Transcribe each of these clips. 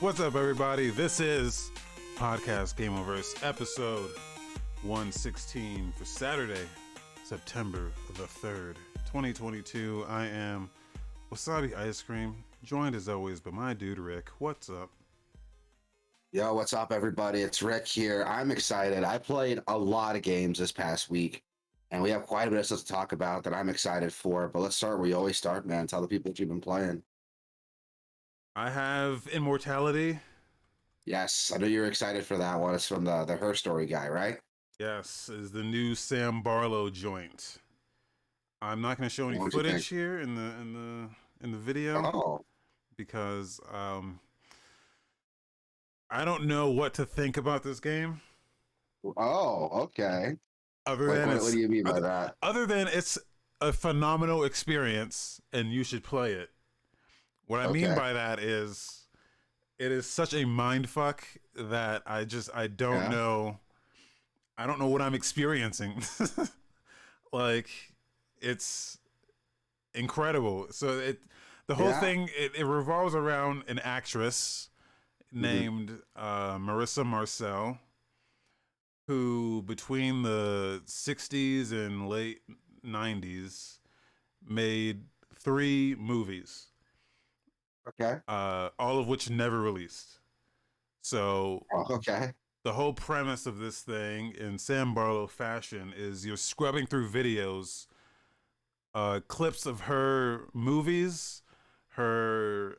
What's up, everybody? This is Podcast Gameoverse, episode 116 for Saturday, September the 3rd, 2022. I am Wasabi Ice Cream, joined as always by my dude Rick. What's up? Yo, what's up, everybody? It's Rick here. I'm excited. I played a lot of games this past week, and we have quite a bit of stuff to talk about that I'm excited for. But let's start where you always start, man. Tell the people what you've been playing. I have Immortality. Yes, I know you're excited for that one. It's from the Her Story guy, right? Yes, is the new Sam Barlow joint. I'm not going to show any What'd you think? footage here in the video Oh, because I don't know what to think about this game. okay. Other What, than what, it's what do you mean by that? other than it's a phenomenal experience and you should play it. What I mean Okay. by that is it is such a mind fuck that I don't Yeah. know. I don't know what I'm experiencing. Like, it's incredible. So the whole Yeah. thing it revolves around an actress named Marissa Marcel, who between the 60s and late 90s made 3 movies, Okay. all of which never released. So Oh, okay. the whole premise of this thing in Sam Barlow fashion is you're scrubbing through videos, clips of her movies, her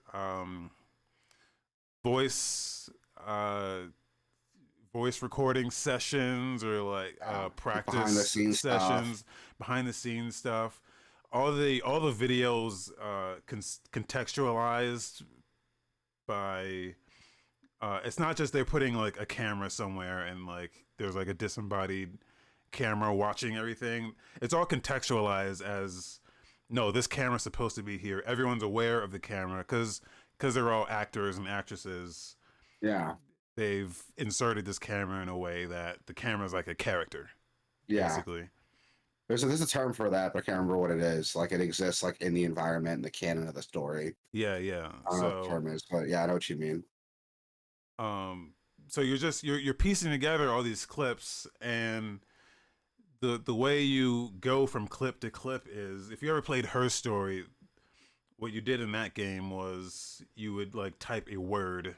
voice voice recording sessions, or like practice Behind the scenes sessions, stuff. behind the scenes stuff. All the videos contextualized by it's not just they're putting like a camera somewhere and like there's like a disembodied camera watching everything. It's all contextualized as, no, this camera's supposed to be here. Everyone's aware of the camera because they're all actors and actresses. Yeah. They've inserted this camera in a way that the camera's like a character, Yeah. basically. There's a term for that, but I can't remember what it is. Like it exists like in the environment and the canon of the story. Yeah. I don't know what the term is, but yeah, I know what you mean. So you're piecing together all these clips, and the way you go from clip to clip is, if you ever played Her Story, what you did in that game was you would like type a word,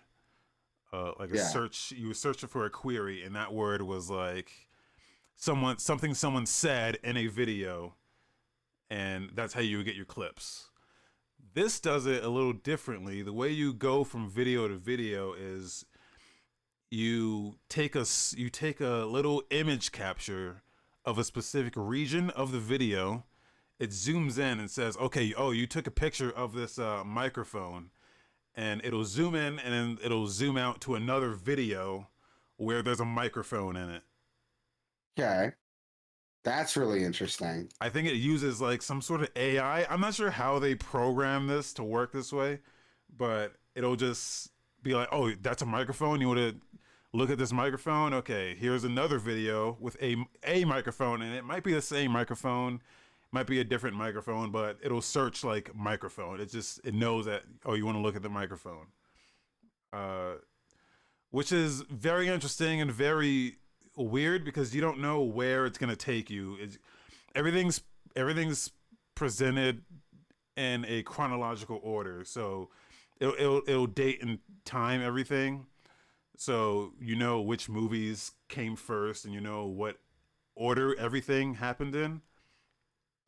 like a Yeah. search. You were searching for a query, and that word was like something someone said in a video, and that's how you would get your clips. This does it a little differently. The way you go from video to video is you take a little image capture of a specific region of the video. It zooms in and says, okay, oh, you took a picture of this microphone, and it'll zoom in and then it'll zoom out to another video where there's a microphone in it. Okay. That's really interesting. I think it uses like some sort of AI. I'm not sure how they program this to work this way, but it'll just be like, oh, that's a microphone. You want to look at this microphone? Okay, here's another video with a microphone, and it might be the same microphone, might be a different microphone, but it'll search like microphone. It knows that, oh, you want to look at the microphone, which is very interesting and very weird because you don't know where it's gonna take you. Everything's presented in a chronological order, so it'll date and time everything, so you know which movies came first and you know what order everything happened in.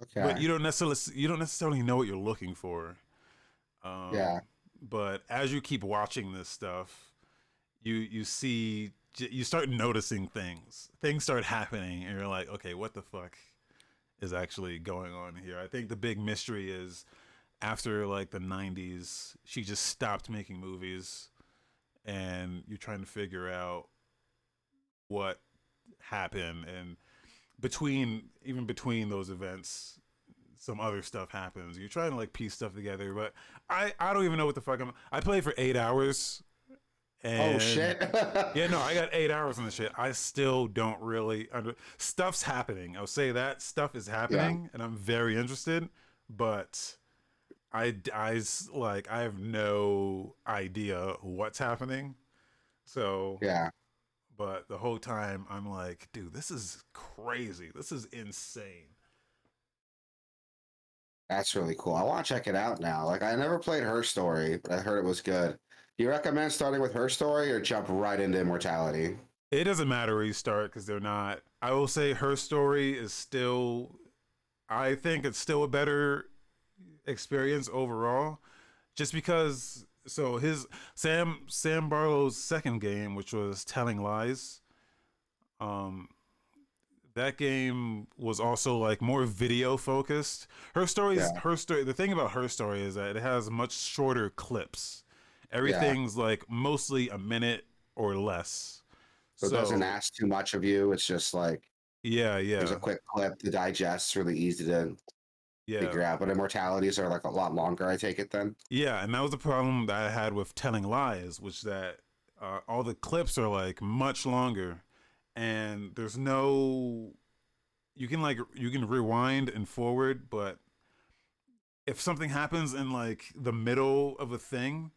Okay. But you don't necessarily know what you're looking for. Yeah. But as you keep watching this stuff, you start noticing things start happening, and you're like, okay, what the fuck is actually going on here? I think the big mystery is, after like the 90s, she just stopped making movies, and you're trying to figure out what happened, and between those events some other stuff happens. You're trying to like piece stuff together, but I don't even know what the fuck I played for 8 hours. And Oh shit. yeah, no, I got 8 hours on this shit. I still don't really stuff's happening. I'll say that stuff is happening, and I'm very interested, but like I have no idea what's happening. So, Yeah, but the whole time I'm like, dude, this is crazy. This is insane. that's really cool. I want to check it out now. Like I never played Her Story, but I heard it was good. Do you recommend starting with Her Story or jump right into Immortality? It doesn't matter where you start because they're not. I will say her story is still. I think it's still a better experience overall, just because. So his Sam Barlow's second game, which was Telling Lies, um, that game was also like more video focused. Yeah, Her story. The thing about her story is that it has much shorter clips. yeah. Everything's like mostly a minute or less. So it doesn't So ask too much of you. It's just like yeah, there's a yeah, quick clip to digest. It's really easy to yeah. figure out. But Immortalities are like a lot longer, I take it then. Yeah, and that was the problem that I had with Telling Lies, which that all the clips are like much longer, and there's no you can rewind and forward, but if something happens in like the middle of a thing,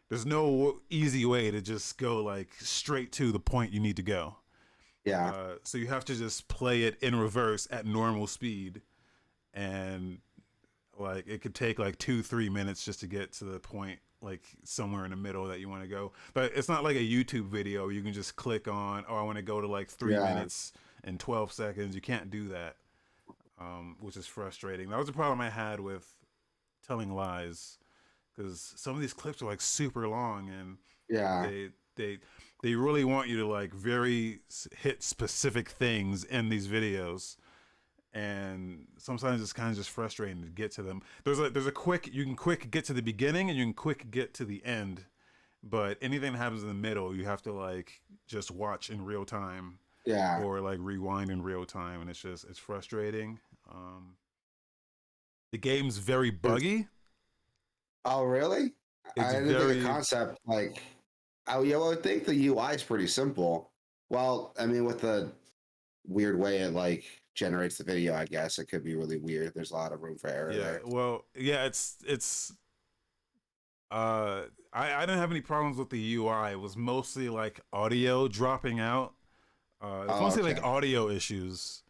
there's no easy way to just go like straight to the point you need to go. Yeah, So you have to just play it in reverse at normal speed, and like it could take like 2-3 minutes just to get to the point like somewhere in the middle that you want to go. But it's not like a YouTube video you can just click on, oh, I want to go to like three yeah. minutes and 12 seconds. You can't do that, which is frustrating. That was the problem I had with Telling Lies, because some of these clips are like super long, and Yeah. they they they really want you to like very hit specific things in these videos, and sometimes it's kind of just frustrating to get to them. There's a quick you can quick get to the beginning and you can quick get to the end, but anything that happens in the middle you have to like just watch in real time Yeah. or like rewind in real time, and it's frustrating. Um, the game's very buggy. Oh, really? It's I didn't think the very concept like I would think the UI is pretty simple. Well, I mean, with the weird way it like generates the video, I guess it could be really weird. There's a lot of room for error yeah. there. Well, yeah. It's uh I didn't have any problems with the UI. It was mostly like audio dropping out. It's Oh, mostly like okay. audio issues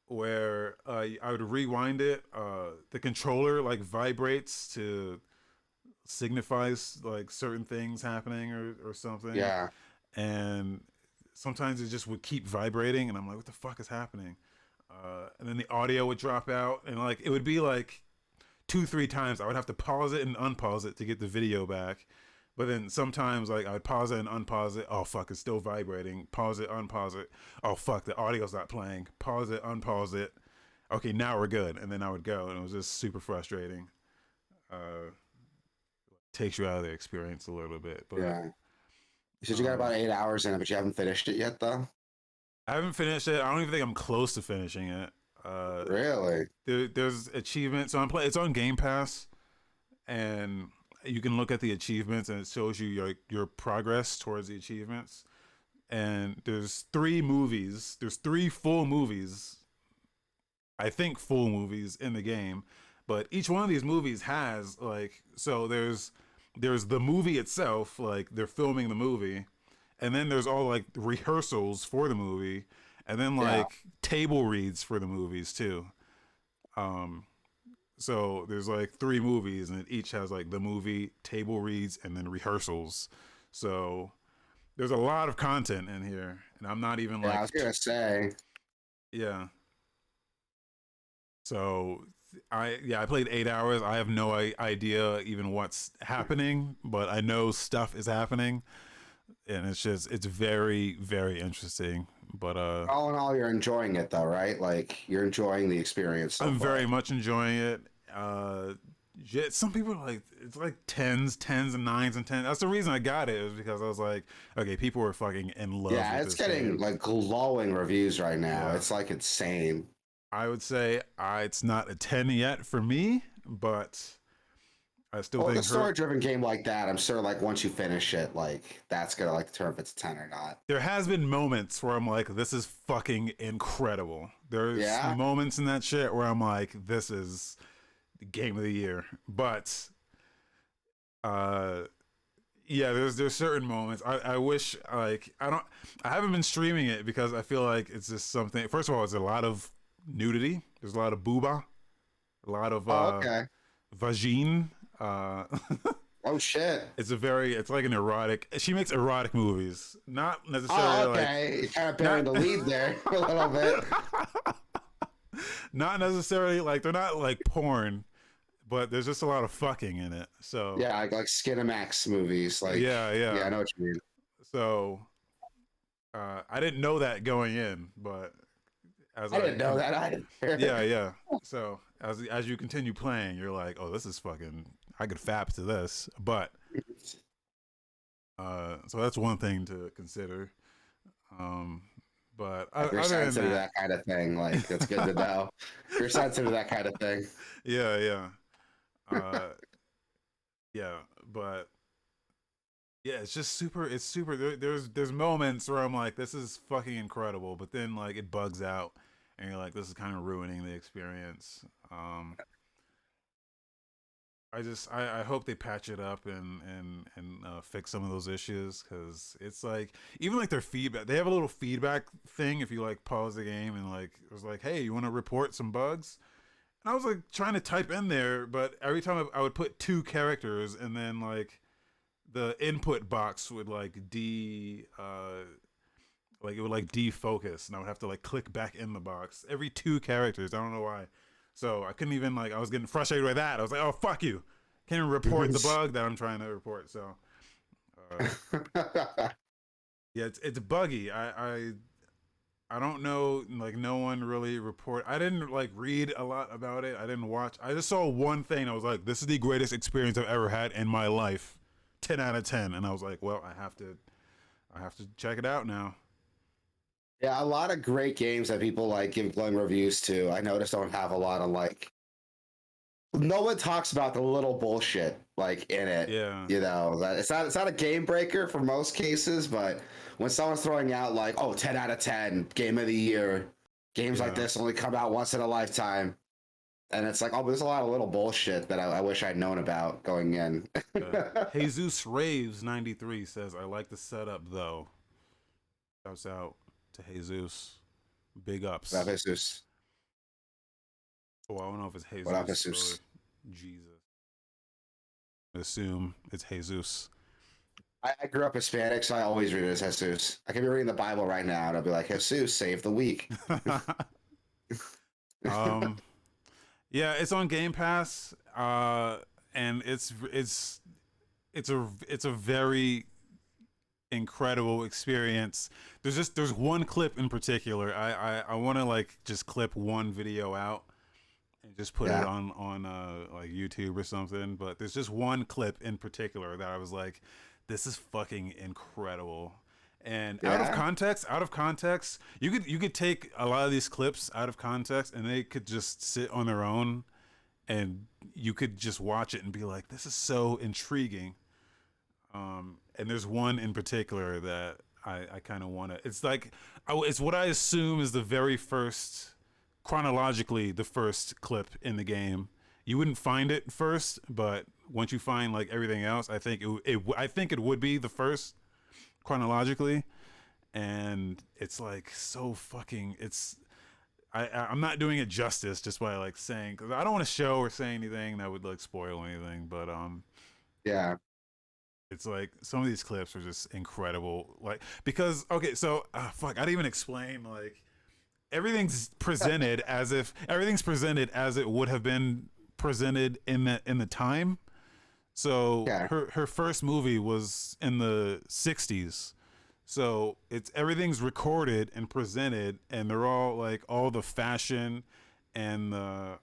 where I would rewind it. The controller like vibrates to signifies like certain things happening or something, Yeah. and sometimes it just would keep vibrating, and I'm like, what the fuck is happening? And then the audio would drop out, and like it would be like 2-3 times I would have to pause it and unpause it to get the video back. But then sometimes like I'd pause it and unpause it. Oh fuck, it's still vibrating. Pause it, unpause it. Oh fuck, the audio's not playing. Pause it, unpause it. Okay, now we're good. And then I would go, and it was just super frustrating. Uh, Takes you out of the experience a little bit. But Yeah. You said you got about um, 8 hours in it, but you haven't finished it yet, though. I haven't finished it. I don't even think I'm close to finishing it. Uh, Really? there's achievements. So I'm play. It's on Game Pass, and you can look at the achievements, and it shows you your progress towards the achievements. And there's three movies. There's three full movies. I think full movies in the game, but each one of these movies has like there's the movie itself, like they're filming the movie, and then there's all like rehearsals for the movie, and then Yeah. like table reads for the movies too. Um, so there's like three movies, and each has like the movie, table reads, and then rehearsals. So there's a lot of content in here, and I'm not even Yeah. I like was gonna say. yeah. So I played 8 hours. I have no idea even what's happening, but I know stuff is happening, and it's very interesting. But All in all, you're enjoying it, though, right? Like you're enjoying the experience so I'm far. very much enjoying it. Uh, yeah, some people are like it's like tens and nines and tens. That's the reason I got it, is because I was like, okay, people were fucking in love Yeah, with it's this getting game. like glowing reviews right now. Yeah, It's like insane. I would say it's not a 10 yet for me, but I still Well, with a think her story-driven game like that, I'm sure like once you finish it, like that's gonna like determine if it's a 10 or not. there has been moments where I'm like, this is fucking incredible. There's Yeah. moments in that shit where I'm like, this is game of the year. But uh yeah, there's certain moments. I wish like I haven't been streaming it because I feel like it's just something. First of all, it's a lot of nudity. There's a lot of booba, a lot of Oh, okay. vagine. Uh Oh shit. it's like an erotic. She makes erotic movies, not Oh, necessarily like okay. You're kind of burying not the lead there a little bit. not necessarily like they're not like porn, but there's just a lot of fucking in it. So Yeah, like Skinamax movies. Like, yeah, yeah, yeah. I know what you mean. So I didn't know that going in, but I didn't know that yeah, either. yeah. So as you continue playing, you're like, oh, this is fucking. I could fap to this, but so that's one thing to consider. Um, but If you're other than sensitive to that, that kind of thing, like that's good to know. If you're sensitive to that kind of thing. yeah, yeah, uh, yeah. But yeah, it's just super. It's super. There's moments where I'm like, this is fucking incredible, but then like it bugs out, and you're like, this is kind of ruining the experience. I hope they patch it up and fix some of those issues because it's like even like their feedback. They have a little feedback thing if you like pause the game and like it was like, hey, you want to report some bugs? And I was like trying to type in there, but every time I would put two characters and then like the input box would like it would like defocus and I would have to like click back in the box every two characters. I don't know why. So I couldn't even like I was getting frustrated with that. I was like, oh fuck you. Can't even report the bug that I'm trying to report. So uh, yeah, it's buggy. I don't know, like no one really report. I didn't like read a lot about it. I didn't watch. I just saw one thing. I was like, this is the greatest experience I've ever had in my life. 10 out of 10. And I was like, well, I have to check it out now. Yeah, a lot of great games that people like give glowing reviews to. I noticed don't have a lot of like no one talks about the little bullshit like in it. Yeah. You know, that it's not a game breaker for most cases, but when someone's throwing out like, oh, 10 out of 10, game of the year, games like Yeah. this only come out once in a lifetime. And it's like, oh, but there's a lot of little bullshit that I wish I'd known about going in. Jesus Raves 93 says, I like the setup though. Shouts out to Jesus. Big What up, ups. Jesus? Oh, I don't know if it's What up, Jesus or Jesus? Jesus. I assume it's Jesus. I grew up Hispanic, so I always read it as Jesus. I could be reading the Bible right now, and I'll be like, Jesus, save the week. um, yeah, it's on Game Pass, and it's a very incredible experience. There's one clip in particular. I want to like just clip one video out and just put it Yeah. on like YouTube or something. But there's just one clip in particular that I was like, this is fucking incredible. And Yeah. out of context, you could take a lot of these clips out of context and they could just sit on their own and you could just watch it and be like, this is so intriguing. And there's one in particular that I kind of want to. It's like, it's what I assume is the very first, chronologically, the first clip in the game. You wouldn't find it first, but once you find like everything else, I think I think it would be the first chronologically. And it's like so fucking. I'm not doing it justice just by like saying because I don't want to show or say anything that would like spoil anything, but Yeah. it's like some of these clips are just incredible. Like because okay, so fuck, I didn't even explain like everything's presented as it would have been presented in the time. So Yeah. her first movie was in the 60s. So it's everything's recorded and presented and they're all like all the fashion and the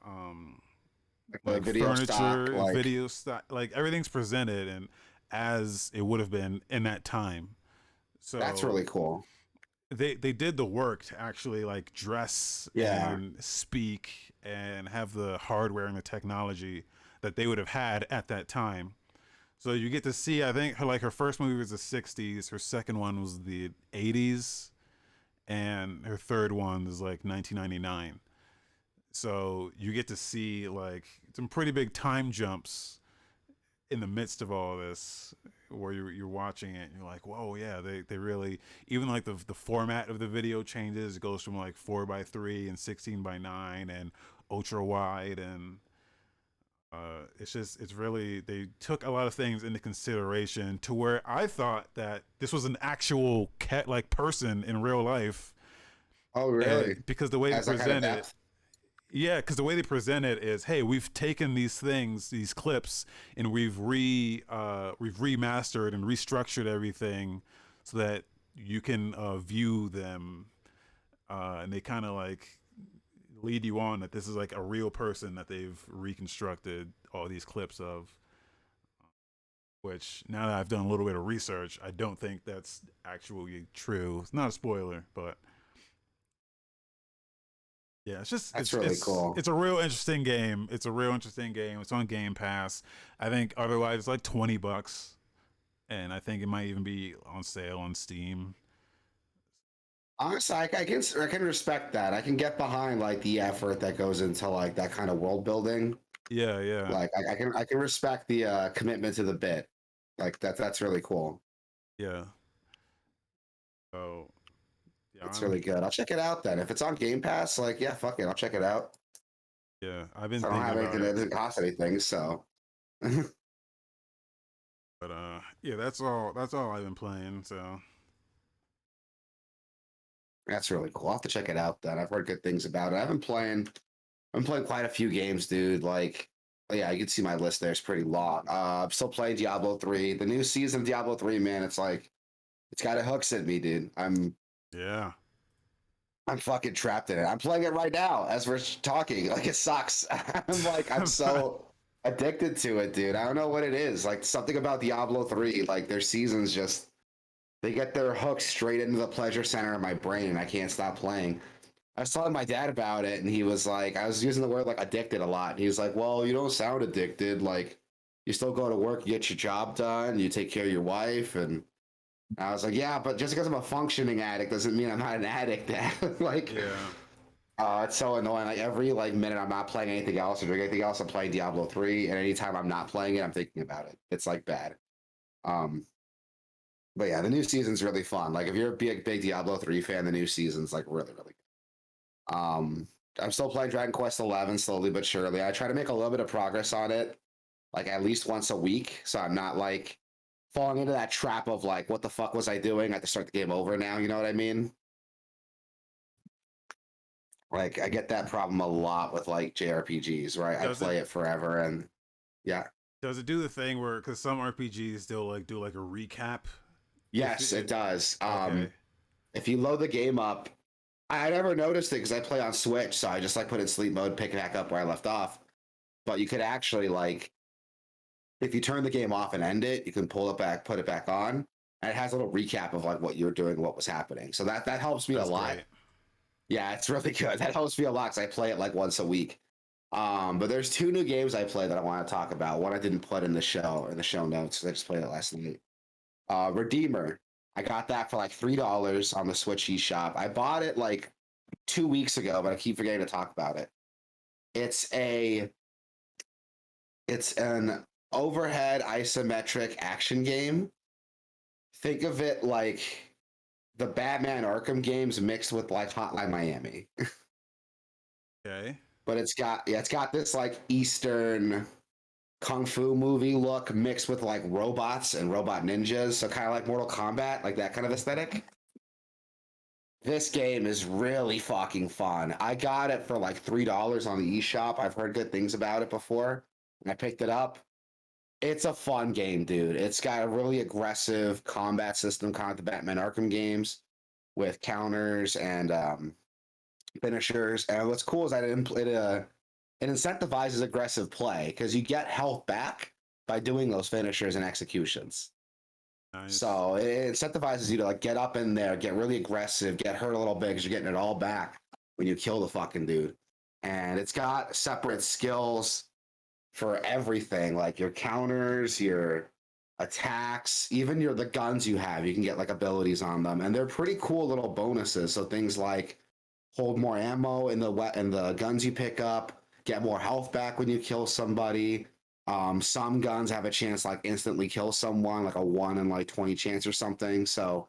Like the like video stock, furniture, like video stuff, like everything's presented and as it would have been in that time. that's So really cool. they did the work to actually like dress Yeah. and speak and have the hardware and the technology that they would have had at that time. So you get to see, I think her first movie was the 60s, her second one was the 80s, and her third one is like 1999. So you get to see like some pretty big time jumps in the midst of all this, where you're watching it and you're like, whoa, yeah, they really, even like the format of the video changes. It goes from like 4:3 and 16:9 and ultra wide, and it's really, they took a lot of things into consideration to where I thought that this was an actual cat like person in real life, Oh, and really? because the way they Has that kind of present it, depth? yeah, because the way they present it is, hey, we've taken these things, these clips, and we've remastered and restructured everything so that you can view them, and they kind of like lead you on that this is like a real person that they've reconstructed all these clips of. Which, now that I've done a little bit of research, I don't think that's actually true. It's not a spoiler, but yeah, it's just That's really cool. it's a real interesting game. It's a real interesting game. It's on Game Pass. I think otherwise it's like $20, and I think it might even be on sale on Steam. Honestly, I can respect that. I can get behind like the effort that goes into like that kind of world building. Yeah, yeah, Like I can respect the commitment to the bit. Like that's really cool. yeah. So yeah, It's really good. I'll check it out then. If it's on Game Pass, like yeah, fuck it, I'll check it out. yeah. I've been So I don't thinking have about anything it, that doesn't cost anything, so but yeah, that's all I've been playing. So that's really cool. I'll have to check it out then. I've heard good things about it. I'm playing quite a few games, dude. Like yeah, you can see my list there. It's pretty long. I'm still playing Diablo 3. The new season of Diablo 3, man, it's like it's got a hooks in me, dude. yeah, I'm fucking trapped in it. I'm playing it right now as we're talking. Like it sucks. I'm so addicted to it, dude. I don't know what it is. Like something about Diablo 3, like their seasons just they get their hooks straight into the pleasure center of my brain and I can't stop playing. I was telling my dad about it and he was like, I was using the word like addicted a lot. And he was like, well, you don't sound addicted. Like you still go to work, you get your job done, you take care of your wife. And I was like, yeah, but just because I'm a functioning addict doesn't mean I'm not an addict. like, yeah. it's so annoying. Like every like minute I'm not playing anything else or doing anything else, I'm playing Diablo 3. And anytime I'm not playing it, I'm thinking about it. It's like bad. Um, but yeah, the new season's really fun. Like if you're a big Diablo 3 fan, the new season's like really, really good. I'm still playing Dragon Quest 11 slowly but surely. I try to make a little bit of progress on it, like at least once a week. So I'm not like falling into that trap of like, what the fuck was I doing? I have to start the game over now. You know what I mean? Like I get that problem a lot with like JRPGs, right? I Does it play it forever and yeah. does it do the thing where, because some RPGs still like do like a recap? If Yes, it it does. Okay, If you load the game up, I never noticed it because I play on Switch, so I just like put in sleep mode, pick it back up where I left off. But you could actually like if you turn the game off and end it, you can pull it back, put it back on, and it has a little recap of like what you were doing, what was happening. So that helps me a that's lot. great. Yeah, it's really good. That helps me a lot because I play it like once a week. But there's two new games I play that I want to talk about. One I didn't put in the show or the show notes. I just played it last night. Redeemer. I got that for like $3 on the Switch eShop. I bought it like 2 weeks ago, but I keep forgetting to talk about it. It's a it's an overhead isometric action game. Think of it like the Batman Arkham games mixed with like Hotline Miami. Okay, But it's got this like Eastern kung fu movie look mixed with like robots and robot ninjas, so kind of like Mortal Kombat, like that kind of aesthetic. This game is really fucking fun. I got it for like $3 on the eShop. I've heard good things about it before, and I picked it up. It's a fun game, dude. It's got a really aggressive combat system, kind of the Batman Arkham games, with counters and finishers. And what's cool is that it incentivizes aggressive play because you get health back by doing those finishers and executions. nice. So it incentivizes you to like get up in there, get really aggressive, get hurt a little bit because you're getting it all back when you kill the fucking dude. And it's got separate skills for everything, like your counters, your attacks, even the guns you have. You can get like abilities on them, and they're pretty cool little bonuses. So things like hold more ammo in the guns you pick up, get more health back when you kill somebody. Some guns have a chance to, like, instantly kill someone, like a 1 in like 20 chance or something. So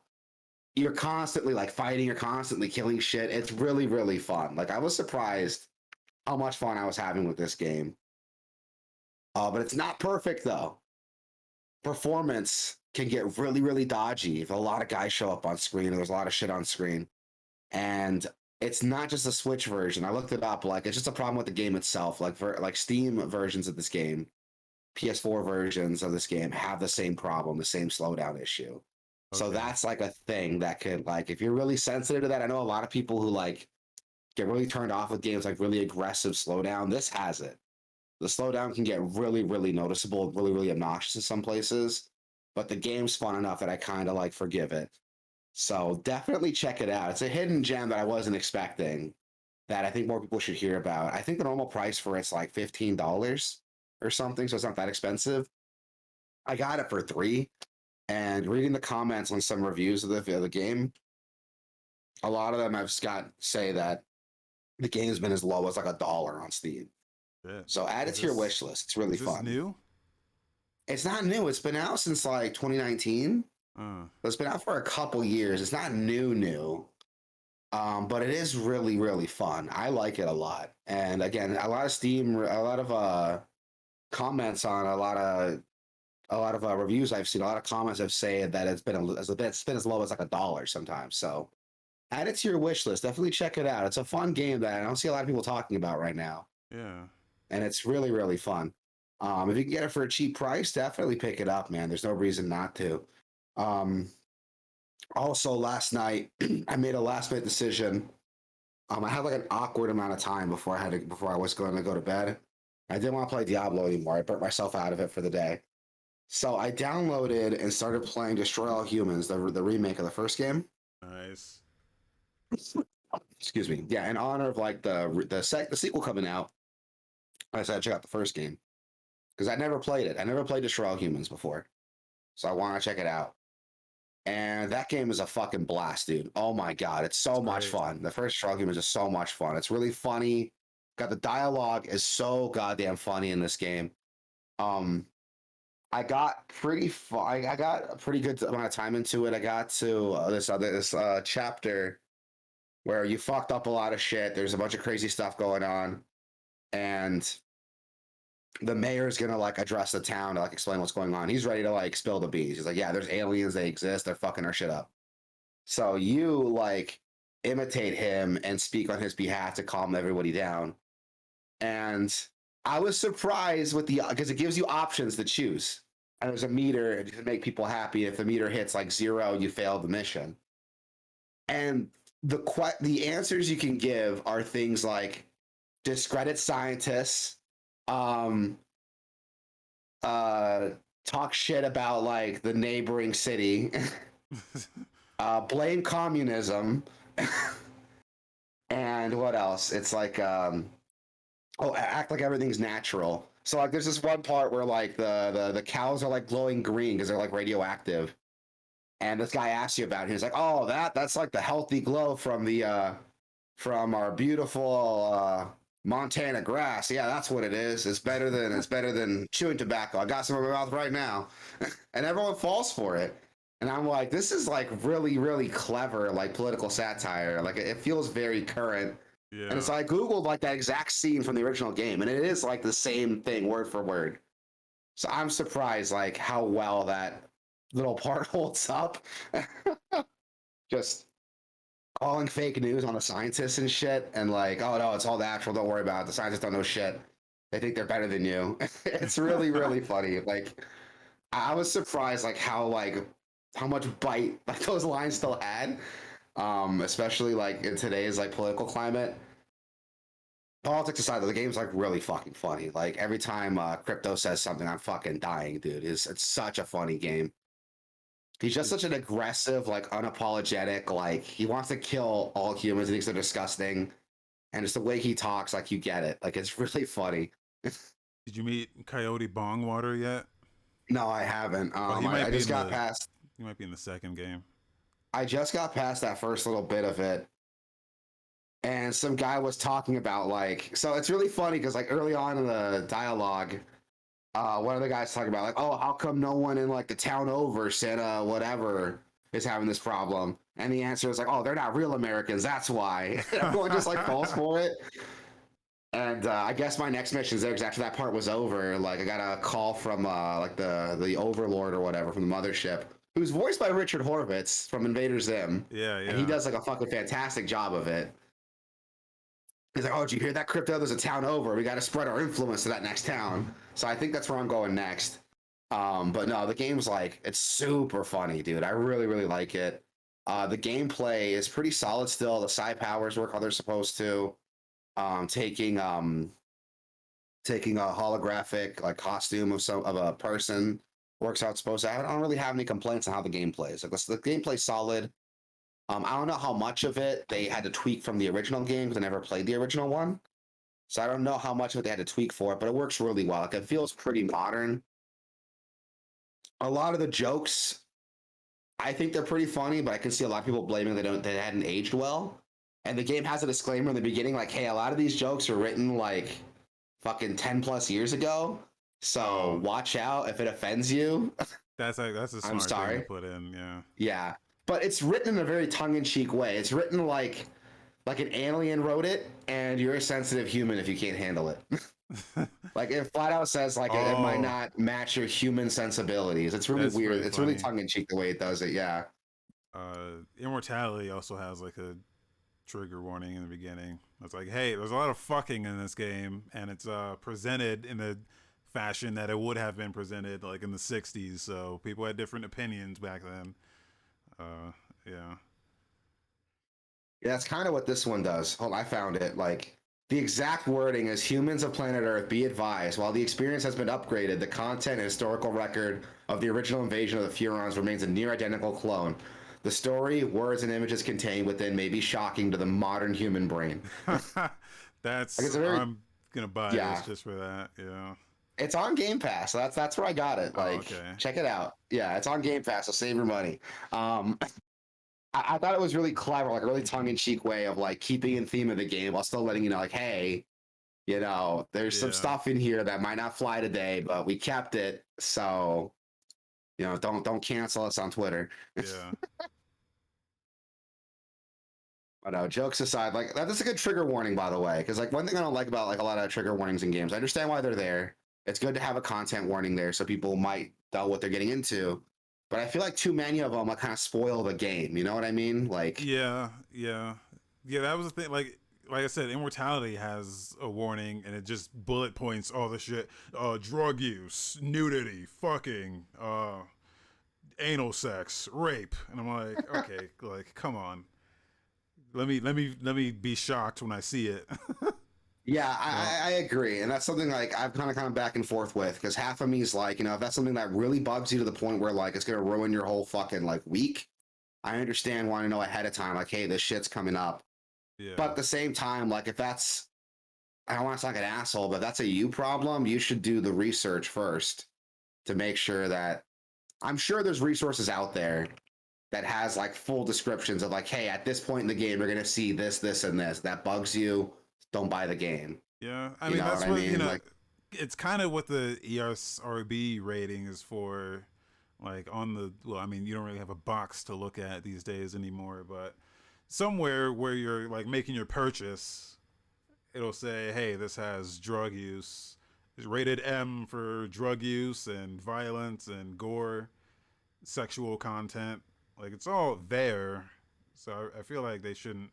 you're constantly like fighting, you're constantly killing shit. It's really, really fun. Like, I was surprised how much fun I was having with this game. But it's not perfect though. Performance can get really, really dodgy if a lot of guys show up on screen and there's a lot of shit on screen. And it's not just a Switch version. I looked it up. Like, it's just a problem with the game itself. Like, for like Steam versions of this game, PS4 versions of this game have the same problem, the same slowdown issue. So Okay. that's like a thing that could, like, if you're really sensitive to that, I know a lot of people who like get really turned off with games like really aggressive slowdown. This has it. The slowdown can get really, really noticeable, really, really obnoxious in some places. But the game's fun enough that I kind of like forgive it. So definitely check it out. It's a hidden gem that I wasn't expecting that I think more people should hear about. I think the normal price for it's like $15 or something, so it's not that expensive. I got it for 3, and reading the comments on some reviews of the game, a lot of them I've got say that the game's been as low as like $1 on Steam. Yeah. So add it Is to your this wish list. It's really is this fun. new? It's not new. It's been out since like 2019. Uh, It's been out for a couple years. It's not new. But it is really, really fun. I like it a lot. And again, a lot of Steam, a lot of comments on a lot of reviews I've seen. A lot of comments have said that it's been as low as like $1 sometimes. So add it to your wish list. Definitely check it out. It's a fun game that I don't see a lot of people talking about right now, yeah. and it's really, really fun. If you can get it for a cheap price, definitely pick it up, man. There's no reason not to. Um, Also, last night I made a last minute decision. I had like an awkward amount of time before I was going to go to bed. I didn't want to play Diablo anymore. I burnt myself out of it for the day. So I downloaded and started playing Destroy All Humans, the remake of the first game. Nice. Excuse me. Yeah, in honor of like the sequel coming out, I decided to check out the first game because I never played it. I never played Destroy All Humans before, so I want to check it out. And that game is a fucking blast, dude. Oh my god, it's It's so much great. fun. The first Destroy All Humans is so much fun. It's really funny. Got the dialogue is so goddamn funny in this game. Um, I got pretty far. I got a pretty good amount of time into it. I got to this chapter where you fucked up a lot of shit. There's a bunch of crazy stuff going on, and the mayor is gonna like address the town to like explain what's going on. He's ready to like spill the beans. He's like, "Yeah, there's aliens. They exist. They're fucking our shit up." So you like imitate him and speak on his behalf to calm everybody down. And I was surprised with the because it gives you options to choose. And there's a meter to make people happy. If the meter hits like 0, you fail the mission. And the answers you can give are things like discredit scientists, um, uh, talk shit about like the neighboring city, blame communism, and what else? It's like act like everything's natural. So like there's this one part where like the cows are like glowing green because they're like radioactive. And this guy asks you about it. He's like, "Oh, that's like the healthy glow from our beautiful Montana grass. Yeah, that's what it is. It's better than chewing tobacco. I got some in my mouth right now." And everyone falls for it. And I'm like, this is like really, really clever, like political satire. Like it feels very current. And Yeah. so I Googled like that exact scene from the original game, and it is like the same thing word for word. So I'm surprised like how well that little part holds up. Just calling fake news on the scientists and shit, and like, oh no, it's all natural. Don't worry about it. The scientists don't know shit. They think they're better than you. It's really, really funny. Like, I was surprised like how much bite like those lines still had. Especially like in today's like political climate. Politics aside, though, the game's like really fucking funny. Like every time Crypto says something, I'm fucking dying, dude. It's such a funny game. He's just such an aggressive, like unapologetic, like he wants to kill all humans. He thinks they're disgusting, and it's the way he talks. Like you get it. Like it's really funny. Did you meet Coyote Bongwater yet? No, I haven't. Oh, he I might be just in got the past. he might be in the second game. I just got past that first little bit of it. and some guy was talking about like, so it's really funny because like early on in the dialogue, one of the guys talking about like, oh, how come no one in like the town over said whatever is having this problem? And the answer is like, oh, they're not real Americans, that's why. Everyone just like falls for it. And I guess my next mission is there because after that part was over, like I got a call from like the overlord or whatever from the mothership, who's voiced by Richard Horvitz from Invader Zim, Yeah, and he yeah. does like a fucking fantastic job of it. He's like, "Oh, did you hear that, Crypto? There's a town over. We got to spread our influence to that next town." So I think that's where I'm going next. But no, the game's like it's super funny, dude. I really, really like it. The gameplay is pretty solid still. The psi powers work how they're supposed to. Taking taking a holographic like costume of a person works how it's supposed to. I don't really have any complaints on how the game plays. Like the gameplay's solid. I don't know how much of it they had to tweak from the original game because I never played the original one. So I don't know how much of it they had to tweak for it, but it works really well. Like it feels pretty modern. A lot of the jokes, I think they're pretty funny, but I can see a lot of people blaming they hadn't aged well. And the game has a disclaimer in the beginning, like, hey, a lot of these jokes are written like fucking 10 plus years ago. So Oh, watch out if it offends you. that's a I'm smart thing to sorry. put in. Yeah. Yeah. But it's written in a very tongue-in-cheek way. It's written like an alien wrote it, and you're a sensitive human if you can't handle it. Like it flat out says like it might Oh, not match your human sensibilities. It's really that's weird. pretty It's really funny. tongue in cheek the way it does it. Yeah. Immortality also has like a trigger warning in the beginning. It's like, hey, there's a lot of fucking in this game, and it's presented in a fashion that it would have been presented like in the '60s. So people had different opinions back then. Uh, yeah, Yeah, that's kind of what this one does. Hold on, I found it. Like the exact wording is humans of planet Earth be advised, while the experience has been upgraded, the content and historical record of the original invasion of the Furons remains a near identical clone. The story, words, and images contained within may be shocking to the modern human brain. Like that's it's a very I'm gonna buy this yeah. just for that. Yeah. It's on Game Pass. So that's where I got it. Oh, Like, okay. check it out. Yeah, it's on Game Pass, so save your money. Um, I thought it was really clever, like a really tongue-in-cheek way of like keeping in theme of the game while still letting you know, like, hey, there's some Yeah. stuff in here that might not fly today, but we kept it. So, don't cancel us on Twitter. Yeah. But no, jokes aside, like that's a good trigger warning, by the way, because like one thing I don't like about like a lot of trigger warnings in games, I understand why they're there. It's good to have a content warning there so people might know what they're getting into. But I feel like too many of them like kind of spoil the game. You know what I mean? Like, Yeah. Yeah. Yeah. That was the thing. Like I said, Immortality has a warning, and it just bullet points all the shit. Drug use, nudity, fucking, anal sex, rape, and I'm like, okay, like, come on. Let me be shocked when I see it. yeah, you know? I agree, and that's something like I've kind of back and forth with because half of me is like, if that's something that really bugs you to the point where like it's gonna ruin your whole fucking like week, I understand wanting to know ahead of time, like, hey, this shit's coming up. But Yeah. at the same time, like if that's I don't want to sound like an asshole, but if that's a you problem, you should do the research first to make sure that I'm sure there's resources out there that has like full descriptions of like, hey, at this point in the game, you're gonna see this, this, and this. That bugs you, don't buy the game. Yeah. I You mean, know what that's I what mean? Like, it's kind of what the ESRB rating is for. Like on the well, I mean, you don't really have a box to look at these days anymore, but somewhere where you're like making your purchase, it'll say, "Hey, this has drug use. It's rated M for drug use and violence and gore, sexual content. Like it's all there." So I feel like they shouldn't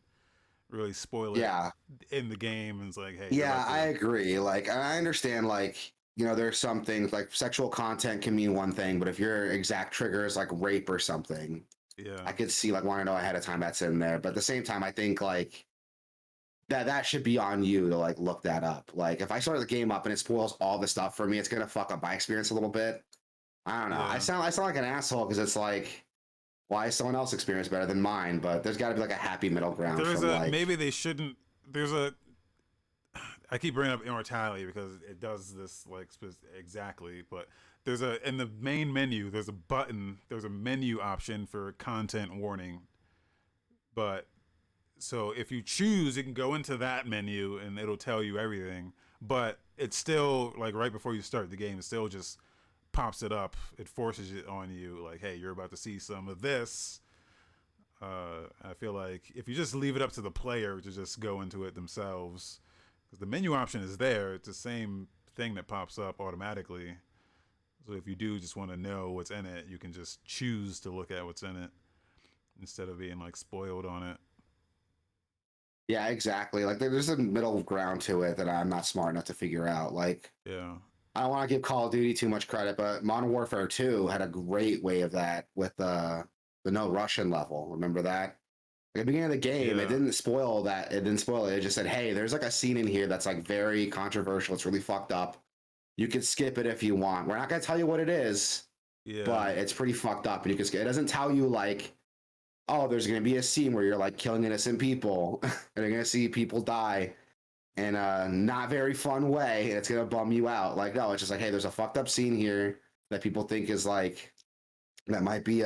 really spoil it yeah, in the game. And it's like, "Hey, you're yeah, about I to." agree. Like, I understand, like, there's some things like sexual content can mean one thing, but if your exact trigger is like rape or something, Yeah, I could see like wanting to know ahead of time that's in there. But at the same time, I think like that should be on you to like look that up. Like if I start the game up and it spoils all the stuff for me, it's gonna fuck up my experience a little bit. I don't know. I yeah. sound like an asshole because it's like, why is someone else experience better than mine? But there's got to be like a happy middle ground There's from a like, maybe they shouldn't. There's a I keep bringing up Immortality because it does this like exactly, but there's a in the main menu there's a button, there's a menu option for content warning, but So if you choose, you can go into that menu and it'll tell you everything. But it's still like right before you start the game, it still just pops it up. It forces it on you, like, hey, you're about to see some of this. I feel like if you just leave it up to the player to just go into it themselves, because the menu option is there, it's the same thing that pops up automatically. So if you do just want to know what's in it, you can just choose to look at what's in it instead of being like spoiled on it. Yeah, exactly. Like there's a middle ground to it that I'm not smart enough to figure out. Like Yeah. I don't want to give Call of Duty too much credit, but Modern Warfare 2 had a great way of that with the no Russian level. Remember that? At the beginning of the game, it Yeah. didn't spoil that. It didn't spoil it. It just said, "Hey, there's like a scene in here that's like very controversial. It's really fucked up. You can skip it if you want. We're not gonna tell you what it is, Yeah. but it's pretty fucked up, and you can skip." It doesn't tell you like, "Oh, there's gonna be a scene where you're like killing innocent people, and you're gonna see people die in a not very fun way, and it's gonna bum you out." Like, no, it's just like, "Hey, there's a fucked up scene here that people think is like that might be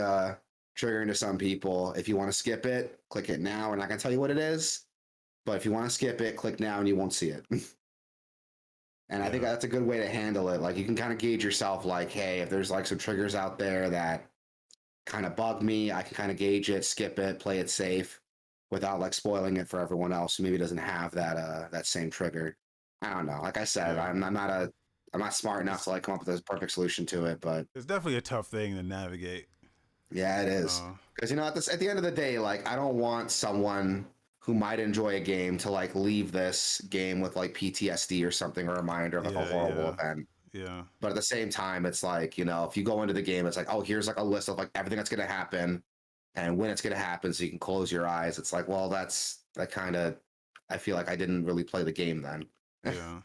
triggering to some people. If you want to skip it, click it now. We're not gonna tell you what it is, but if you want to skip it, click now and you won't see it." And I think Yeah. that's a good way to handle it. Like you can kind of gauge yourself, like, hey, if there's like some triggers out there that kind of bug me, I can kind of gauge it, skip it, play it safe without like spoiling it for everyone else who maybe doesn't have that same trigger. I don't know. Like I said, Yeah. I'm not smart enough It's to like come up with a perfect solution to it, but it's definitely a tough thing to navigate. yeah, it is. Uh, Because at the end of the day, like I don't want someone who might enjoy a game to like leave this game with like PTSD or something, or a reminder of like a yeah. horrible Yeah. event. Yeah. But at the same time, it's like, if you go into the game, it's like, oh, here's like a list of like everything that's gonna happen and when it's gonna happen, so you can close your eyes. It's like, well, that kind of I feel like I didn't really play the game then. Yeah.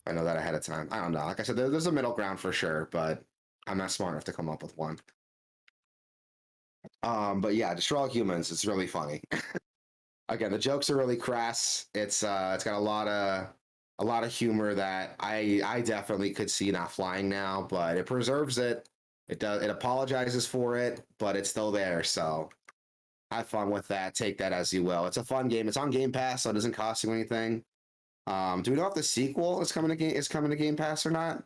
I know that ahead of time. I don't know. Like I said, there's a middle ground for sure, but I'm not smart enough to come up with one. But yeah, Destroy All Humans, it's really funny. Again, the jokes are really crass. It's got a lot of humor that I definitely could see not flying now, but it preserves it. It apologizes for it, but it's still there. So have fun with that. Take that as you will. It's a fun game. It's on Game Pass, so it doesn't cost you anything. Do we know if the sequel is coming to Game Pass or not?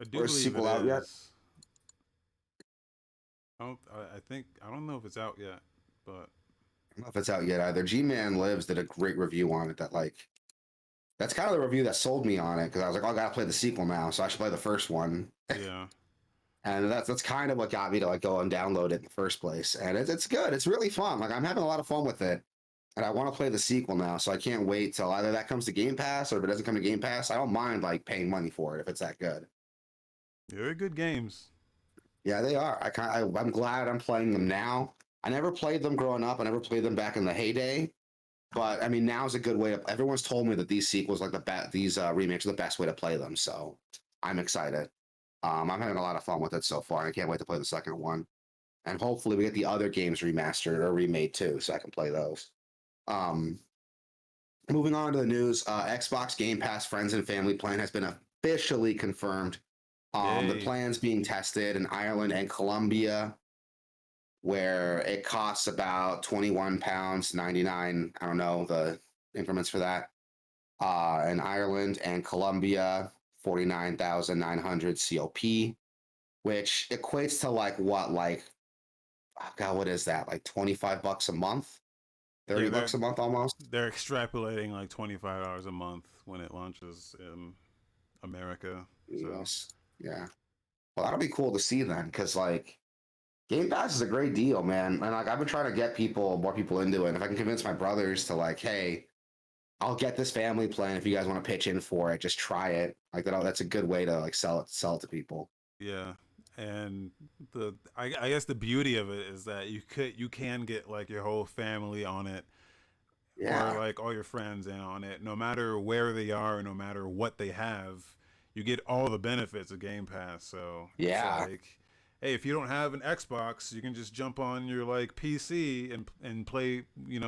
I do Or is the believe it sequel out yet? is. I don't. I think I don't know if it's out yet, but I don't know if it's out yet either. G Man Lives did a great review on it that like that's kind of the review that sold me on it because I was like, oh, I gotta play the sequel now, so I should play the first one. yeah. And that's kind of what got me to like go and download it in the first place. And it's good. It's really fun. Like I'm having a lot of fun with it. And I want to play the sequel now, so I can't wait till either that comes to Game Pass or if it doesn't come to Game Pass, I don't mind like paying money for it if it's that good. Very good games. Yeah, they are. I'm glad I'm playing them now. I never played them growing up. I never played them back in the heyday. But I mean, now's a good way to. Everyone's told me that these sequels, like these remakes, are the best way to play them. So I'm excited. I'm having a lot of fun with it so far. I can't wait to play the second one, and hopefully we get the other games remastered or remade too, so I can play those. Um, Moving on to the news, Xbox Game Pass Friends and Family Plan has been officially confirmed. The Yay. plan's being tested in Ireland and Colombia, where it costs about £21 99. I don't know the increments for that. In Ireland and Colombia, 49,900 COP, which equates to like what, like, oh God, what is that? Like $25 a month, Yeah, 30 bucks a month almost. they're extrapolating like $25 a month when it launches in America. So Yes. Yeah. Well, that'll be cool to see then, because like Game Pass is a great deal, man. And like I've been trying to get more people into it. And if I can convince my brothers to like, hey, I'll get this family plan if you guys want to pitch in for it, just try it. Like that's a good way to like sell it to people. yeah, and I guess the beauty of it is that you can get like your whole family on it or Yeah, like all your friends in on it, no matter where they are, no matter what they have, you get all the benefits of Game Pass. So it's yeah, like, hey, if you don't have an Xbox, you can just jump on your like PC and play,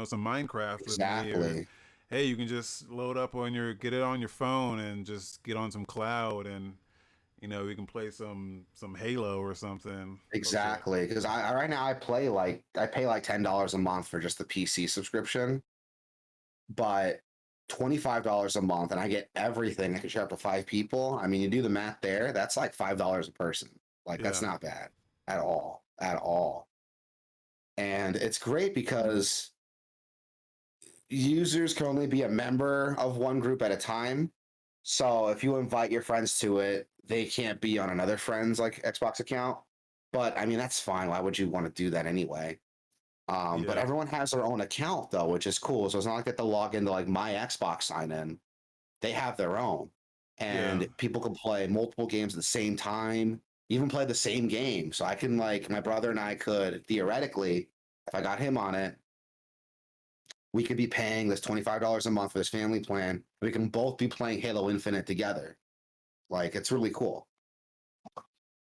some Minecraft with me, or exactly. hey, you can just load up on your get it on your phone and just get on some cloud and You know, we can play some Halo or something. Okay. Exactly, because I right now I pay like $10 a month for just the PC subscription, but $25 a month, and I get everything. I can share up to 5 people. I mean, you do the math there. That's like $5 a person. Like that's Yeah. not bad at all, at all. And it's great because users can only be a member of one group at a time. So if you invite your friends to it, they can't be on another friend's like Xbox account. But I mean, that's fine. Why would you want to do that anyway? But Yeah. everyone has their own account though, which is cool. So it's not like they have to log into like my Xbox sign in. They have their own. Yeah. And people can play multiple games at the same time, even play the same game. So I can like my brother and I could theoretically, if I got him on it, we could be paying this $25 a month for this family plan. We can both be playing Halo Infinite together. Like it's really cool.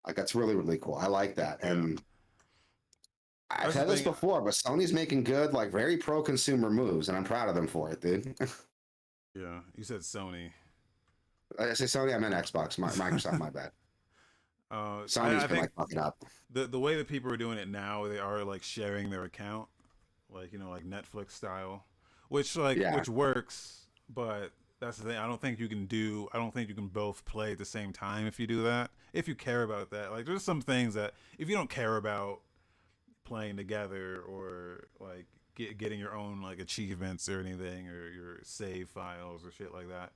Like that's really, really cool. I like that. Yeah. And I've That's the said this thing. before, but Sony's making good, like very pro consumer moves, and I'm proud of them for it, dude. Yeah. You said Sony. I say Sony, I meant Xbox, Microsoft, my bad. Sony's I been think like fucking up. the way that people are doing it now, they are like sharing their account, like like Netflix style, Yeah, which works, but that's the thing. I don't think you can do. I don't think you can both play at the same time if you do that. If you care about that, like there's some things that if you don't care about playing together or like getting your own like achievements or anything or your save files or shit like that,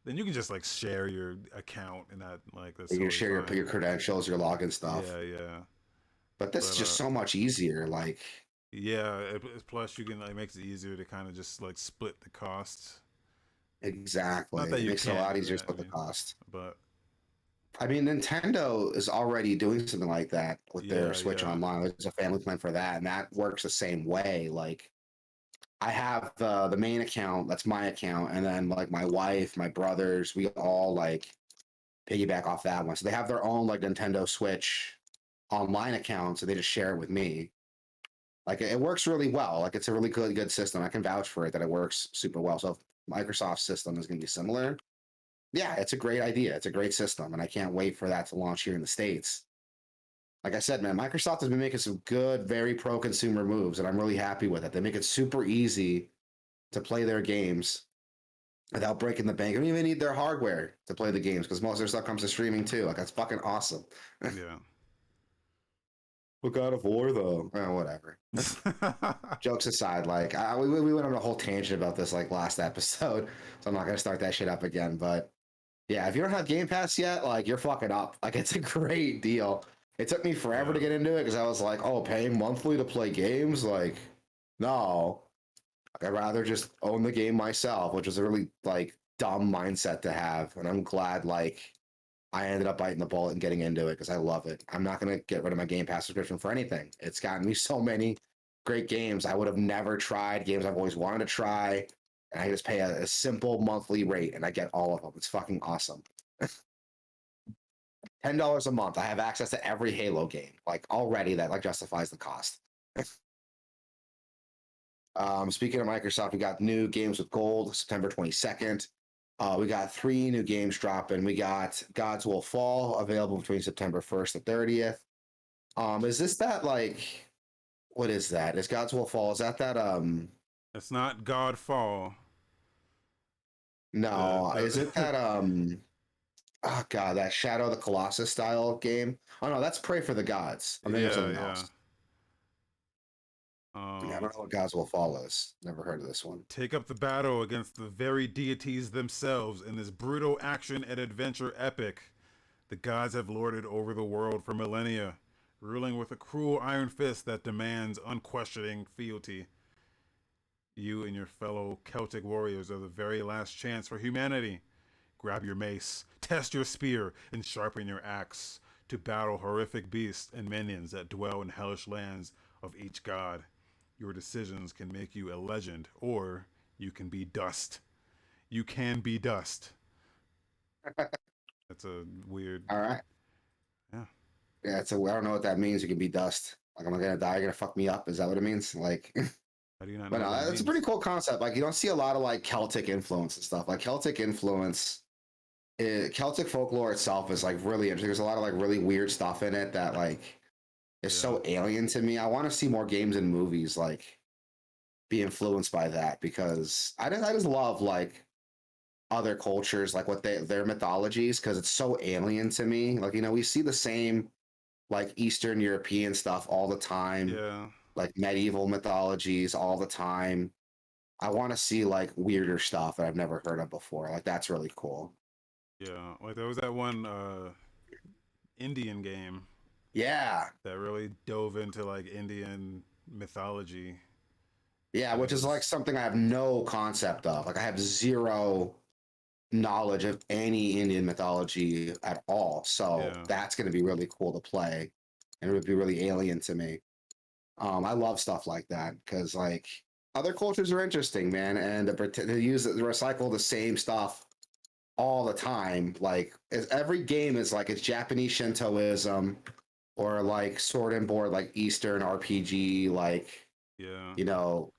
then you can just like share your account and that like that's you can totally share fine. your credentials, your login stuff, Yeah, yeah. but this is But just so much easier. Like yeah, plus you can like makes it easier to kind of just like split the costs. exactly, Not that it you makes it a can't lot do easier to that. I split the mean, cost. but I mean, Nintendo is already doing something like that with their yeah, Switch yeah, Online. There's a family plan for that, and that works the same way. Like I have the main account, that's my account, and then like my wife, my brothers, we all like piggyback off that one. So they have their own like Nintendo Switch online account, so they just share it with me. Like it works really well. Like it's a really good system. I can vouch for it that it works super well. So if Microsoft's system is going to be similar, yeah, it's a great idea. It's a great system, and I can't wait for that to launch here in the States. Like I said, man, Microsoft has been making some good, very pro consumer moves, and I'm really happy with it. They make it super easy to play their games without breaking the bank. You don't even need their hardware to play the games because most of their stuff comes to streaming too. Like that's fucking awesome. yeah. But God of War though, whatever. Jokes aside, like we went on a whole tangent about this like last episode, so I'm not gonna start that shit up again. But yeah, if you don't have Game Pass yet, like you're fucking up. Like it's a great deal. It took me forever Yeah, to get into it because I was like, oh, paying monthly to play games, like no. Like, I'd rather just own the game myself, which was a really like dumb mindset to have. And I'm glad like I ended up biting the bullet and getting into it because I love it. I'm not gonna get rid of my Game Pass subscription for anything. It's gotten me so many great games I would have never tried, games I've always wanted to try. And I just pay a simple monthly rate and I get all of them. It's fucking awesome. $10 a month. I have access to every Halo game. Like already that like justifies the cost. Speaking of Microsoft, we got new games with gold September 22nd. We got 3 new games dropping. We got Gods Will Fall available between September 1st and 30th. Is this that like what is that? Is Gods Will Fall? Is that? it's not Godfall. No, is it The that oh god, that Shadow of the Colossus style game? Oh no, that's Pray for the Gods. I'm thinking of yeah, something yeah. else. Yeah, I Um, don't know what Gods Will Fall is. Never heard of this one. take up the battle against the very deities themselves in this brutal action and adventure epic. The gods have lorded over the world for millennia, ruling with a cruel iron fist that demands unquestioning fealty. You and your fellow Celtic warriors are the very last chance for humanity. Grab your mace, test your spear, and sharpen your axe to battle horrific beasts and minions that dwell in hellish lands of each god. Your decisions can make you a legend, or you can be dust. You can be dust. That's a weird. All right. Yeah. Yeah, it's a I don't know what that means. You can be dust. Like, am I gonna die? You're gonna fuck me up? Is that what it means? Like, How do you not but know what that no, it's a pretty means? cool concept. Like, you don't see a lot of like Celtic influence and stuff. Like Celtic influence Celtic folklore itself is like really interesting. There's a lot of like really weird stuff in it that like is Yeah. so alien to me. I want to see more games and movies like be influenced by that because I just love like other cultures, like what their mythologies, because it's so alien to me. Like, we see the same like Eastern European stuff all the time, Yeah. like medieval mythologies all the time. I want to see like weirder stuff that I've never heard of before. Like that's really cool. Yeah. Like there was that one Indian game Yeah. that really dove into like Indian mythology. Yeah, That which is like was something I have no concept of. Like I have zero knowledge of any Indian mythology at all. So yeah. that's going to be really cool to play, and it would be really alien to me. I love stuff like that because like other cultures are interesting, man, and they use they recycle the same stuff all the time. Like every game is like it's Japanese Shintoism or like sword and board, like Eastern RPG, like Yeah. you know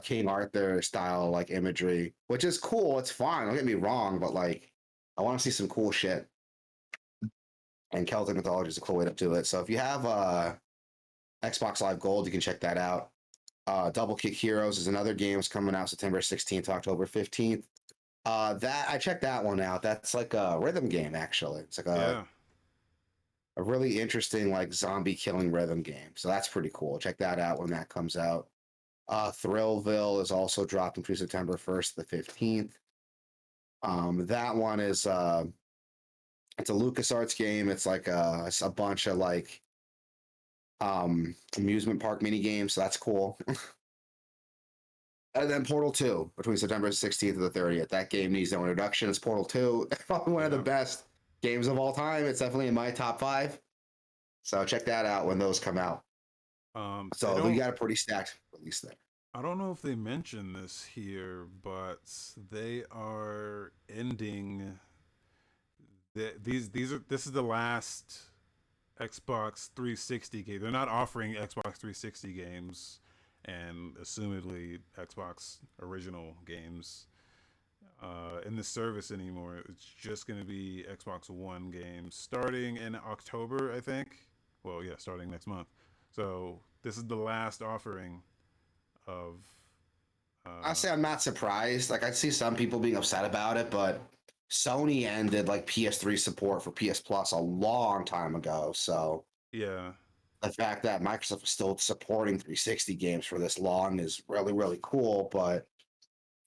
King Arthur style like imagery, which is cool. It's fine. Don't get me wrong, but like I want to see some cool shit. And Celtic mythology is a cool way to do it. So if you have Xbox Live Gold, you can check that out. Double Kick Heroes is another game. It's coming out September 16th to October 15th. That I checked that one out. That's like a rhythm game, actually. It's like Yeah. a really interesting like zombie killing rhythm game. So that's pretty cool. Check that out when that comes out. Thrillville is also dropping through September 1st to the 15th. That one is it's a LucasArts game. It's like it's a bunch of like amusement park mini games. So that's cool. And then Portal 2 between September 16th and the 30th. That game needs no introduction. It's Portal 2. Probably one of the Yeah. best games of all time. It's definitely in my top five. So check that out when those come out. They So we don't got a pretty stacked release there. I don't know if they mentioned this here, but they are ending these are this is the last Xbox 360 game. They're not offering Xbox 360 games and assumedly Xbox original games in the service anymore. It's just going to be Xbox One games starting in October, I think. Well, yeah, starting next month. So this is the last offering of. I Uh, say I'm not surprised. Like I see some people being upset about it, but Sony ended like PS3 support for PS Plus a long time ago. So yeah, the fact that Microsoft is still supporting 360 games for this long is really, really cool. But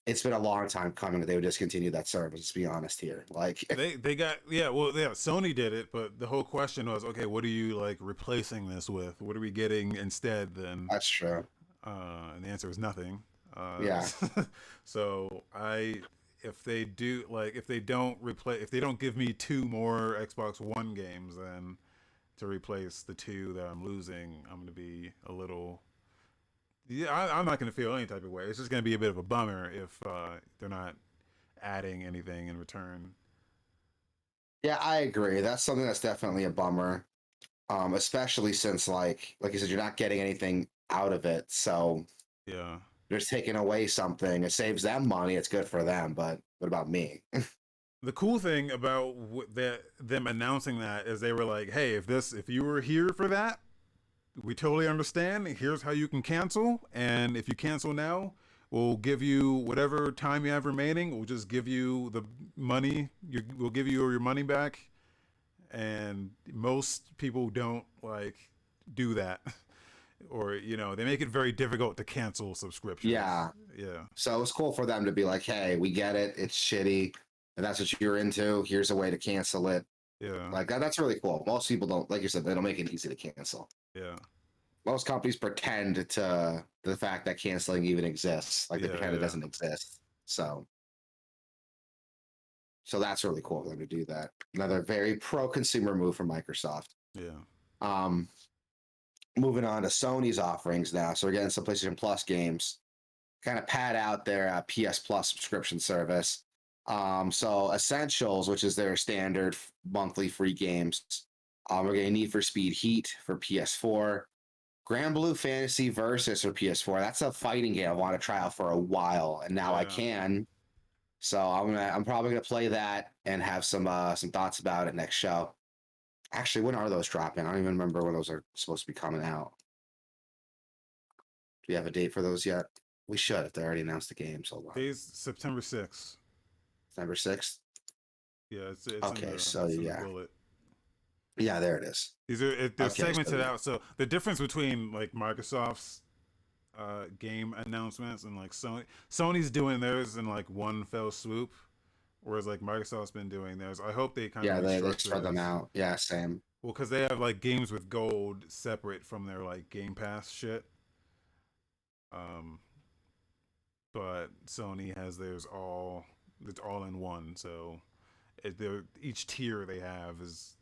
it's been a long time coming that they would discontinue that service. Let's be honest here. Like, they got well yeah. Sony did it, but the whole question was okay. What are you like replacing this with? What are we getting instead? Then that's true. and the answer was nothing. Yeah. So if they do like if they don't replace if they don't give me two more Xbox One games, then to replace the two that I'm losing, I'm gonna be a little. Yeah, I'm not gonna feel any type of way. It's just gonna be a bit of a bummer if they're not adding anything in return. Yeah, I agree. That's something that's definitely a bummer. Especially since like you said, you're not getting anything out of it. So Yeah. they're taking away something. It saves them money. It's good for them. But what about me? The cool thing about them announcing that is they were like, "Hey, if you were here for that, we totally understand. Here's how you can cancel, and if you cancel now, we'll give you whatever time you have remaining. We'll just give you the money. We'll give you your money back." And most people don't like do that, or they make it very difficult to cancel subscriptions. Yeah. Yeah, So it's cool for them to be like, hey, we get it. It's shitty. And that's what you're into. Here's a way to cancel it. yeah, Like that's really cool. Most people don't, like you said, they don't make it easy to cancel. yeah, Most companies pretend to the fact that canceling even exists. Like they yeah, pretend it yeah, doesn't exist. So that's really cool for them to do that. Another very pro consumer move from Microsoft. yeah, Um, moving on to Sony's offerings now. So we're getting some PlayStation Plus games, kind of pad out their PS Plus subscription service. So Essentials, which is their standard monthly free games. We're getting Need for Speed Heat for PS4. Grand Blue Fantasy Versus for PS4. That's a fighting game I want to try out for a while, and now oh I yeah. can. So I'm probably gonna play that and have some thoughts about it next show. Actually, when are those dropping? I don't even remember when those are supposed to be coming out. Do we have a date for those yet? We should if they already announced the games. Hold on. Today's September 6th. September 6th. Yeah, Okay, so it's in the yeah. bullet. Yeah, there it is. They're Okay, so segmented yeah. out. So the difference between like Microsoft's game announcements and like Sony's doing theirs in like one fell swoop, whereas like Microsoft's been doing theirs. I hope they kind of Yeah, they restructure spread them this. out. Yeah, same. Well, because they have like games with gold separate from their like Game Pass shit. Um, but Sony has theirs all. It's all in one. So each tier they have is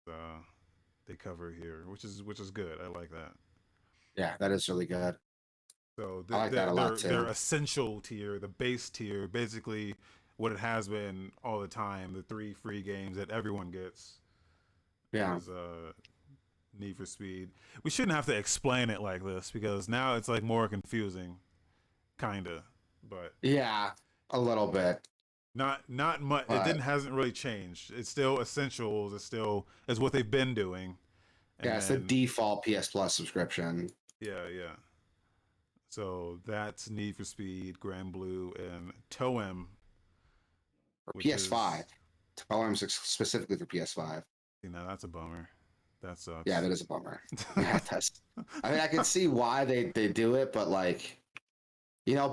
uh they cover here, which is good. I like that. Yeah, that is really good. So I like that a lot their too. essential tier, the base tier, basically what it has been all the time, the 3 free games that everyone gets Yeah. is Need for Speed. We shouldn't have to explain it like this because now it's like more confusing, kinda, but Yeah, a little bit. not much. It But didn't hasn't really changed. It's still essentials. It's still is what they've been doing, and yeah, it's the then default PS Plus subscription. yeah. So that's Need for Speed, Grand Blue, and Toem, For which PS5. is Poems specifically for PS5. that's a bummer. That Yeah, sucks. that is a bummer. Yeah, that's. I mean, I can see why they do it, but like,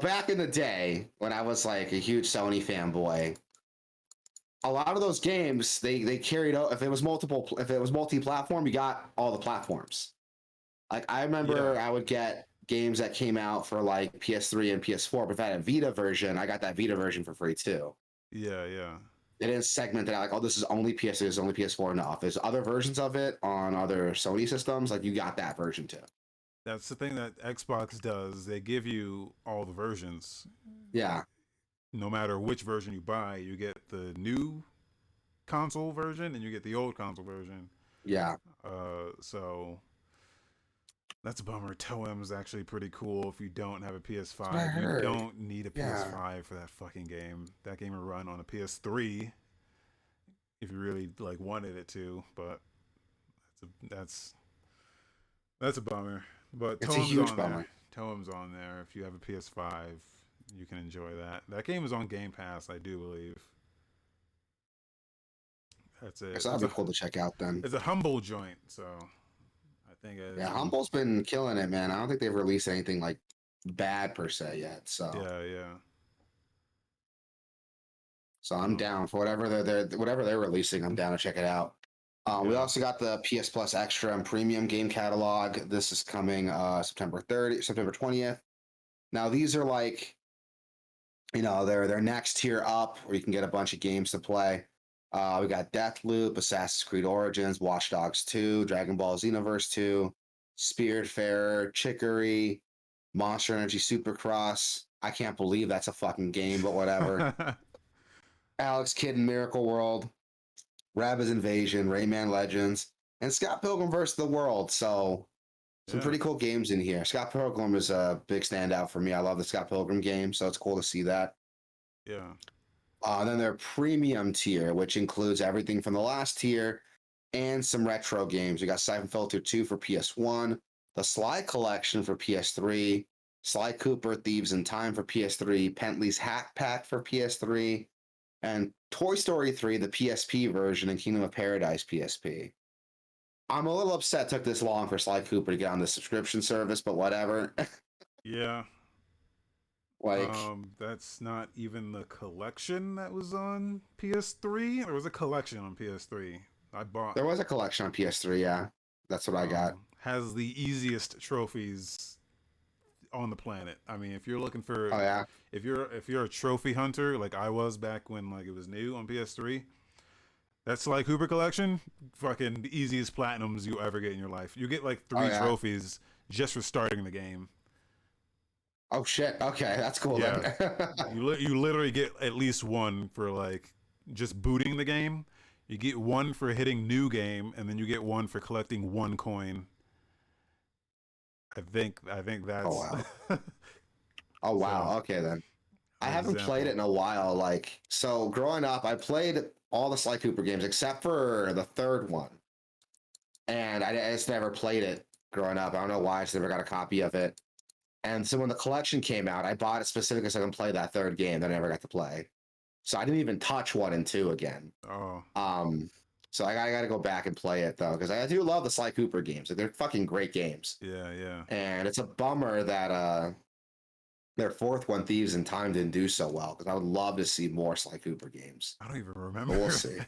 back in the day when I was like a huge Sony fanboy, a lot of those games they carried out. If it was multi-platform, you got all the platforms. Like I Yeah, remember, I would get games that came out for like PS3 and PS4, but if I had a Vita version, I got that Vita version for free too. yeah. They didn't segment it out like, oh, this is only PS3, this is only PS4. No, if there's other versions of it on other Sony systems, like you got that version too. That's the thing that Xbox does. They give you all the versions. Yeah, No matter which version you buy, you get the new console version and you get the old console version. yeah. So that's a bummer. Toem is actually pretty cool if you don't have a That's what I PS5. You heard. don't need a Yeah. PS5 for that fucking game. That game will run on a PS3 if you really like wanted it to, but that's that's a bummer. But It's a Toem's huge on there. bummer. Toem's on there. If you have a PS5, you can enjoy that. That game is on Game Pass, I do believe. That's it. So that'd be cool to check out then. It's a humble joint, so I think Yeah, Humble's been killing it, man. I don't think they've released anything like bad per se yet. yeah. So I'm So down for whatever they're releasing. I'm down to check it out. We yeah, also got the PS Plus Extra and Premium game catalog. This is coming September 20th. Now these are like, they're next tier up where you can get a bunch of games to play. We got Deathloop, Assassin's Creed Origins, Watch Dogs 2, Dragon Ball Xenoverse 2, Spiritfarer, Chicory, Monster Energy Supercross. I can't believe that's a fucking game, but whatever. Alex Kidd in Miracle World, Rabbids Invasion, Rayman Legends, and Scott Pilgrim vs. the World. So some yeah, pretty cool games in here. Scott Pilgrim is a big standout for me. I love the Scott Pilgrim game, so it's cool to see that. yeah, Then their premium tier, which includes everything from the last tier and some retro games. We got Siphon Filter 2 for PS1, the Sly Collection for PS3, Sly Cooper Thieves in Time for PS3, Pentley's Hack Pack for PS3, and Toy Story 3, the PSP version, and Kingdom of Paradise PSP. I'm a little upset it took this long for Sly Cooper to get on the subscription service, but whatever. yeah. Like, That's not even the collection that was on PS3. There was a collection on PS3. I bought. there was a collection on PS3, yeah. That's what I got. Has the easiest trophies on the planet. I mean, if you're looking for, Oh, yeah. if you're a trophy hunter like I was back when like it was new on PS3, that's like Hooper collection, fucking the easiest platinums you ever get in your life. You get like Oh, three yeah. trophies just for starting the game. Oh, shit. Okay, that's cool Yeah, then. you literally get at least one for like just booting the game. You get one for hitting new game, and then you get one for collecting one coin. I think Oh, that's wow. Oh, so. wow. Okay, then. I for haven't played it example. in a while. Like, so growing up, I played all the Sly Cooper games except for the third one, and I just never played it growing up. I don't know why. I just never got a copy of it. And so when the collection came out, I bought it specifically so I can play that third game that I never got to play. So I didn't even touch 1 and 2 again. Oh, Um, so I got to go back and play it though because I do love the Sly Cooper games. Like, they're fucking great games, yeah, yeah. and it's a bummer that their fourth one, Thieves in Time, didn't do so well because I would love to see more Sly Cooper games. I don't even But we'll remember. see. I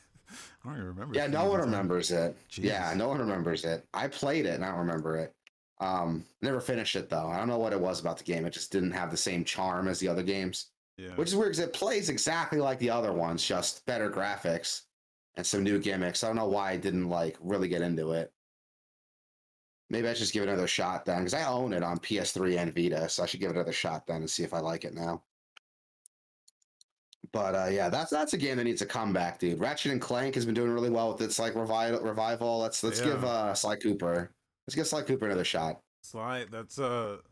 don't even remember Yeah, no Thieves one in Time. remembers it. Yeah, Jesus. no one remembers it. I played it and I don't remember it. Never finished it though. I don't know what it was about the game. It just didn't have the same charm as the other games, Yeah. which is weird because it plays exactly like the other ones, just better graphics and some new gimmicks. I don't know why I didn't like really get into it. Maybe I should just give it another shot then because I own it on PS3 and Vita, so I should give it another shot then and see if I like it now. But yeah, that's a game that needs a comeback, dude. Ratchet and Clank has been doing really well with its like revival. Let's give Yeah. Sly Cooper. Let's give Sly Cooper another shot. Sly, that's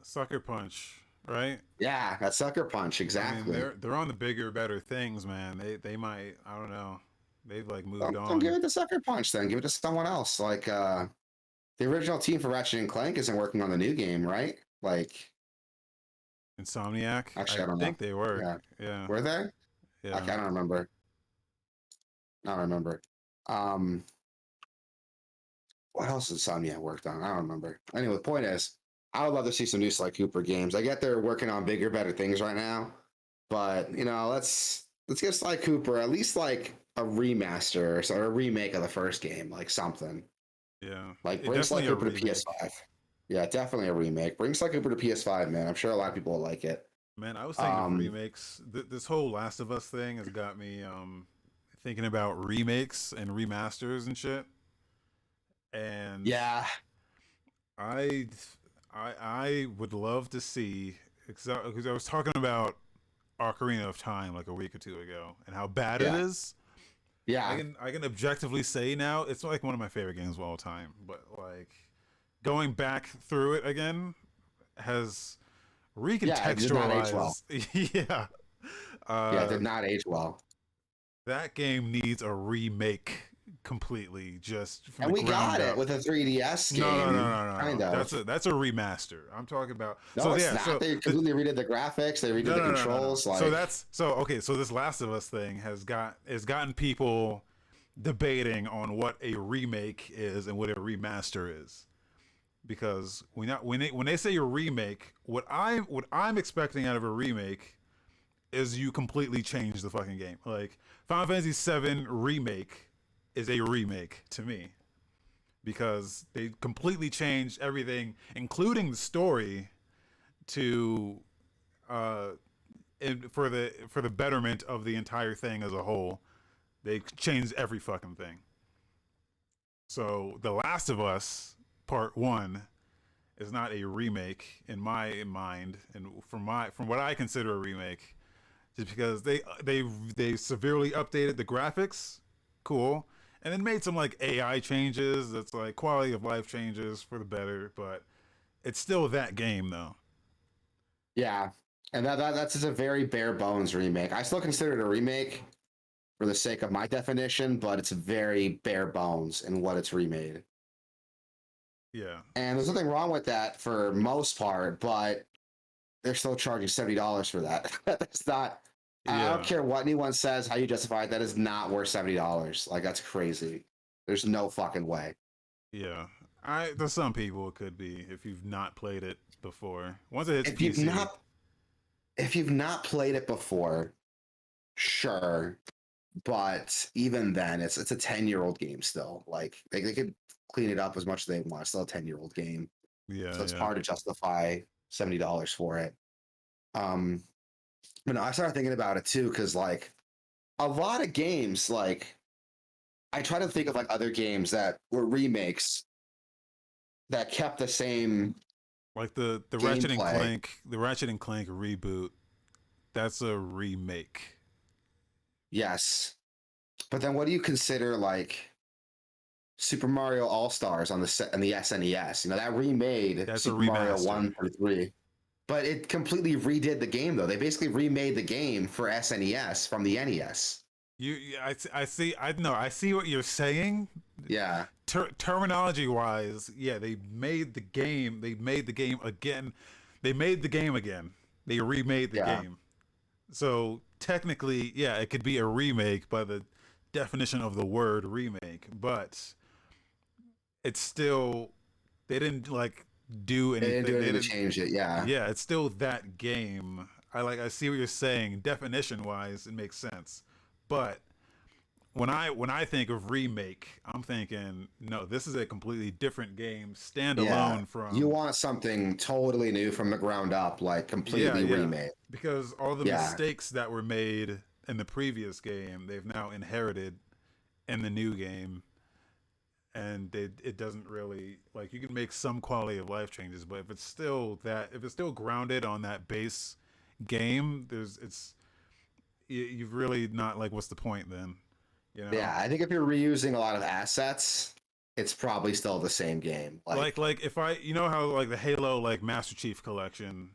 Sucker Punch, right? Yeah, that Sucker Punch, I mean, exactly. they're on the bigger, better things, man. They might, I don't know. They've like moved Don't give on. it to Sucker Punch then. Give it to someone else. Like the original team for Ratchet and Clank isn't working on the new game, right? Like, Insomniac, actually, I I don't know. think they were. Yeah, Yeah. were they? Yeah. Okay, I don't remember. I don't remember. Um, what else has Insomniac worked on? I don't remember. Anyway, the point is, I would love to see some new Sly Cooper games. I get they're working on bigger, better things right now, but let's give Sly Cooper at least like a remaster or a remake of the first game, like something. Yeah. Like bring Sly Definitely a Cooper to remake. PS5. Yeah, definitely a remake. Bring Sly Cooper to PS5, man. I'm sure a lot of people will like it. Man, I was thinking of Um, remakes. This whole Last of Us thing has got me thinking about remakes and remasters and shit. And yeah, I I would love to see because I was talking about Ocarina of Time like a week or two ago and how bad it yeah, is. yeah, I can objectively say now it's like one of my favorite games of all time, but like going back through it again has yeah. It did not age well. recontextualized. Yeah. Yeah, it did Uh, not age well. that game needs a remake completely, just from And the we ground got it up. with a 3DS No, no, no, game, no, no, kind no. of. That's a remaster. I'm talking about. No, So it's yeah, not. They completely redid the graphics. They redid no, the no, no, no, no. controls. So Like, that's so okay. So this Last of Us thing has gotten people debating on what a remake is and what a remaster is. Because when they say a remake, what I'm expecting out of a remake is you completely change the fucking game. Like Final Fantasy VII remake is a remake to me because they completely changed everything, including the story, to uh, for the betterment of the entire thing as a whole. They changed every fucking thing. So The Last of Us Part One is not a remake in my mind, and from what I consider a remake, just because they severely updated the graphics, cool, and then made some like AI changes. That's like quality of life changes for the better, but it's still that game though. yeah. And that's just a very bare bones remake. I still consider it a remake for the sake of my definition, but it's very bare bones in what it's remade. Yeah, And there's nothing wrong with that for most part, but they're still charging $70 for that. That's not. I don't yeah, care what anyone says, how you justify it. That is not worth $70. Like, that's crazy. There's no fucking way. yeah. I there's some people it could be if you've not played it before. Once it hits If you've PC, not if you've not played it before, sure. But even then, it's a 10-year-old game still. Like they could clean it up as much as they want. It's still a 10-year-old game. yeah, So it's yeah, hard to justify $70 for it. Um, but no, I started thinking about it too, because like a lot of games, like I try to think of like other games that were remakes that kept the same like gameplay. The Ratchet and Clank reboot. That's a remake. Yes. But then what do you consider like Super Mario All Stars on the SNES? You know, that remade That's a Super Mario remaster. 1 through 3. but it completely redid the game though. They basically remade the game for SNES from the NES. I see. I know. I see what you're saying. Yeah. Terminology wise, yeah, they made the game. They made the game again. They made the game again. They remade the Yeah. game. So technically, yeah, it could be a remake by the definition of the word remake, but it's still they didn't like do They didn't anything. do They anything to didn't. change it. Yeah. Yeah, it's still that game. I see what you're saying. Definition wise, it makes sense, but when I think of remake, I'm thinking no, this is a completely different game, Yeah. standalone You from. want something totally new from the ground up, like Yeah, completely yeah, remade. because all the Yeah. mistakes that were made in the previous game, they've now inherited in the new game, and it doesn't really like you can make some quality of life changes, but if it's still grounded on that base game, you've really not like what's the point then, you know? Yeah. I think if you're reusing a lot of assets, it's probably still the same game. Like if I you know how like the Halo like Master Chief collection,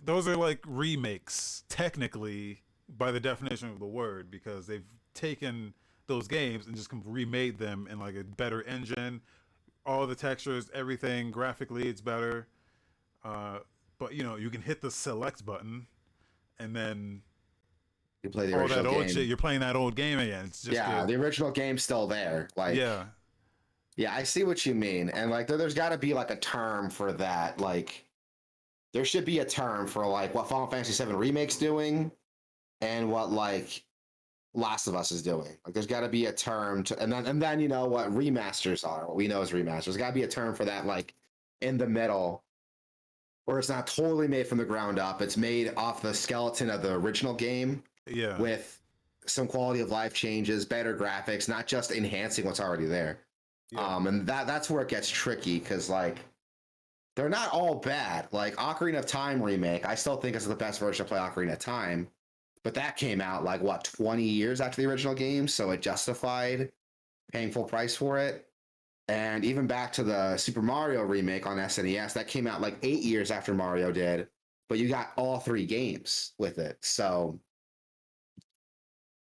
those are like remakes technically by the definition of the word because they've taken those games and just remade them in like a better engine, all the textures, everything graphically it's better. uh but you can hit the select button and then you play the all original that old shit, game. you're playing that old game again. It's just Yeah. good. The original game's still there. Like, Yeah, yeah, I see what you mean. And like, there's got to be like a term for that. Like, there should be a term for like what Final Fantasy VII Remake's doing and what like Last of Us is doing. Like, there's got to be a term to, and then you know what remasters are. What we know is remasters. There's got to be a term for that, like in the middle, where it's not totally made from the ground up. It's made off the skeleton of the original game yeah, with some quality of life changes, better graphics, not just enhancing what's already there. yeah, And that's where it gets tricky because like they're not all bad. Like Ocarina of Time remake, I still think is the best version to play Ocarina of Time, but that came out like what 20 years after the original game, so it justified paying full price for it. And even back to the Super Mario remake on SNES, that came out like 8 years after Mario did, but you got all three games with it. So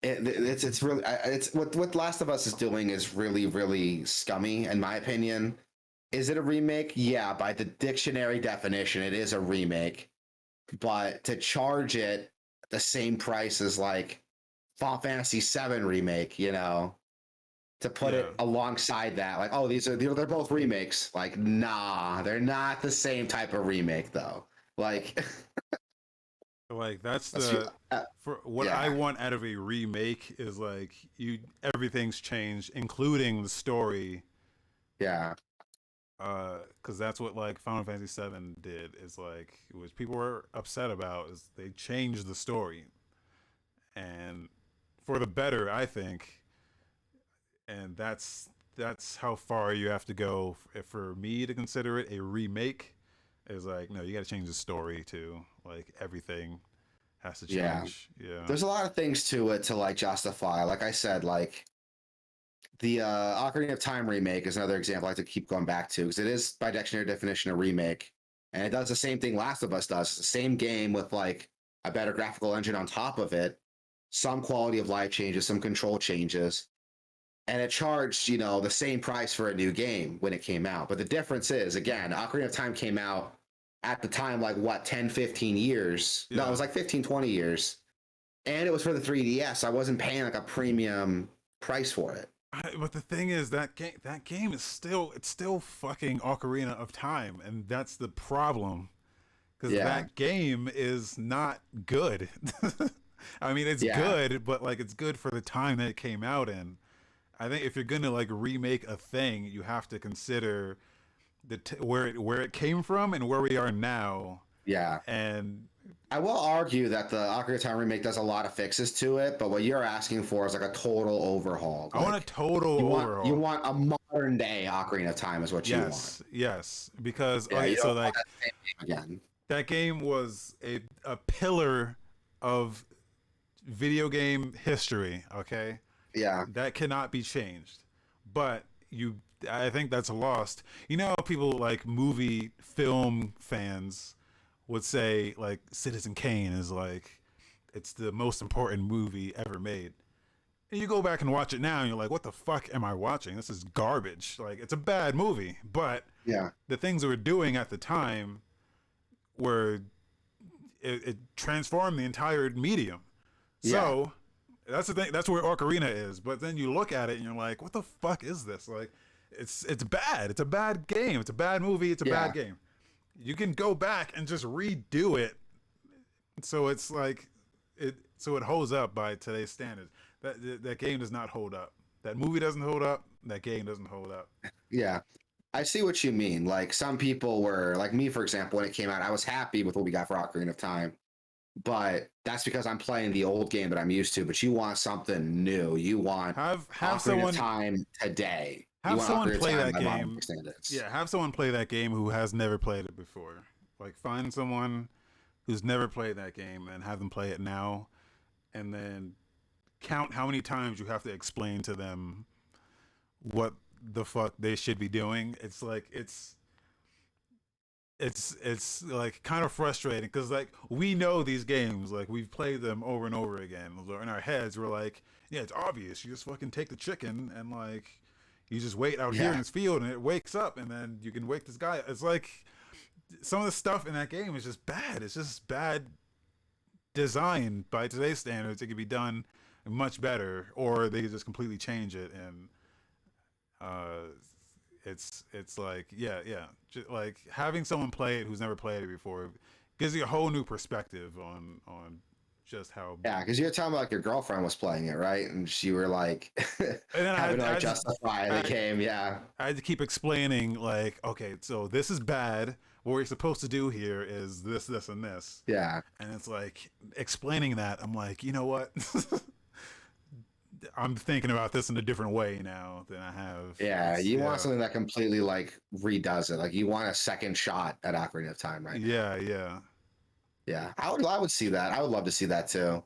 it's really it's what Last of Us is doing is really really scummy in my opinion. Is it a remake? Yeah, by the dictionary definition, it is a remake. But to charge it the same price as like Final Fantasy VII remake, to put yeah. it alongside that, like, oh, they're both remakes. Like, nah, they're not the same type of remake though. Like, Like that's that's you. the for what I Yeah, want out of a remake is like everything's changed, including the story, yeah, because that's what like Final Fantasy VII did. Is like which people were upset about is they changed the story and for the better, I think. And that's how far you have to go for me to consider it a remake. Is like no, you got to change the story too. Like everything has to yeah. change. Yeah. There's a lot of things to it to like justify. Like I said, like the Ocarina of Time remake is another example I like to keep going back to because it is by dictionary definition a remake, and it does the same thing Last of Us does. It's the same game with like a better graphical engine on top of it, some quality of life changes, some control changes, and it charged the same price for a new game when it came out. But the difference is again, Ocarina of Time came out at the time like what 10, 15 years. No, it Yeah. was like 15, 20 years, and it was for the 3DS. I wasn't paying like a premium price for it. But the thing is that game is still fucking Ocarina of Time, and that's the problem because Yeah. that game is not good. I mean, it's Yeah. good, but like it's good for the time that it came out in. I think if you're gonna like remake a thing, you have to consider where it came from and where we are now. Yeah. And I will argue that the Ocarina of Time remake does a lot of fixes to it, but what you're asking for is like a total overhaul. I want a Like total you overhaul. want a modern day Ocarina of Time is what you want. Yes, yes, because Yeah, okay, you so don't want like that same game again. that game was a pillar of video game history, okay? Yeah. That cannot be changed. But I think that's lost. You know, people like movie film fans would say like Citizen Kane is like it's the most important movie ever made. And you go back and watch it now and you're like, what the fuck am I watching? This is garbage. Like it's a bad movie. But Yeah. the things they were doing at the time were it transformed the entire medium. So that's the thing. That's where Ocarina is. But then you look at it and you're like, what the fuck is this? Like, it's bad. It's a bad game. It's a bad movie. It's a bad game. You can go back and just redo it. So it's like so it holds up by today's standards. That game does not hold up. That movie doesn't hold up. That game doesn't hold up. Yeah. I see what you mean. Like some people were like me, for example, when it came out, I was happy with what we got for Ocarina of Time. But that's because I'm playing the old game that I'm used to. But you want something new. You want have Ocarina someone of Time today. Have someone Ocarina play that by modern game. standards. Yeah, have someone play that game who has never played it before. Like find someone who's never played that game and have them play it now, and then count how many times you have to explain to them what the fuck they should be doing. It's like it's like kind of frustrating because like we know these games, like we've played them over and over again. In our heads, we're like, yeah, it's obvious. You just fucking take the chicken and like you just wait out here in this field and it wakes up and then you can wake this guy. It's like some of the stuff in that game is just bad. It's just bad design by today's standards. It could be done much better, or they could just completely change it and it's like just like having someone play it who's never played it before gives you a whole new perspective on just how because you're talking about like your girlfriend was playing it, right? And she were like and then having to like justify the game. I had to keep explaining like, okay, so this is bad, what we're supposed to do here is this and this, and it's like explaining that I'm like, you know what, I'm thinking about this in a different way now than I have. You want something that completely like redoes it. Like you want a second shot at Ocarina of Time, right? Yeah. I would see that. I would love to see that too.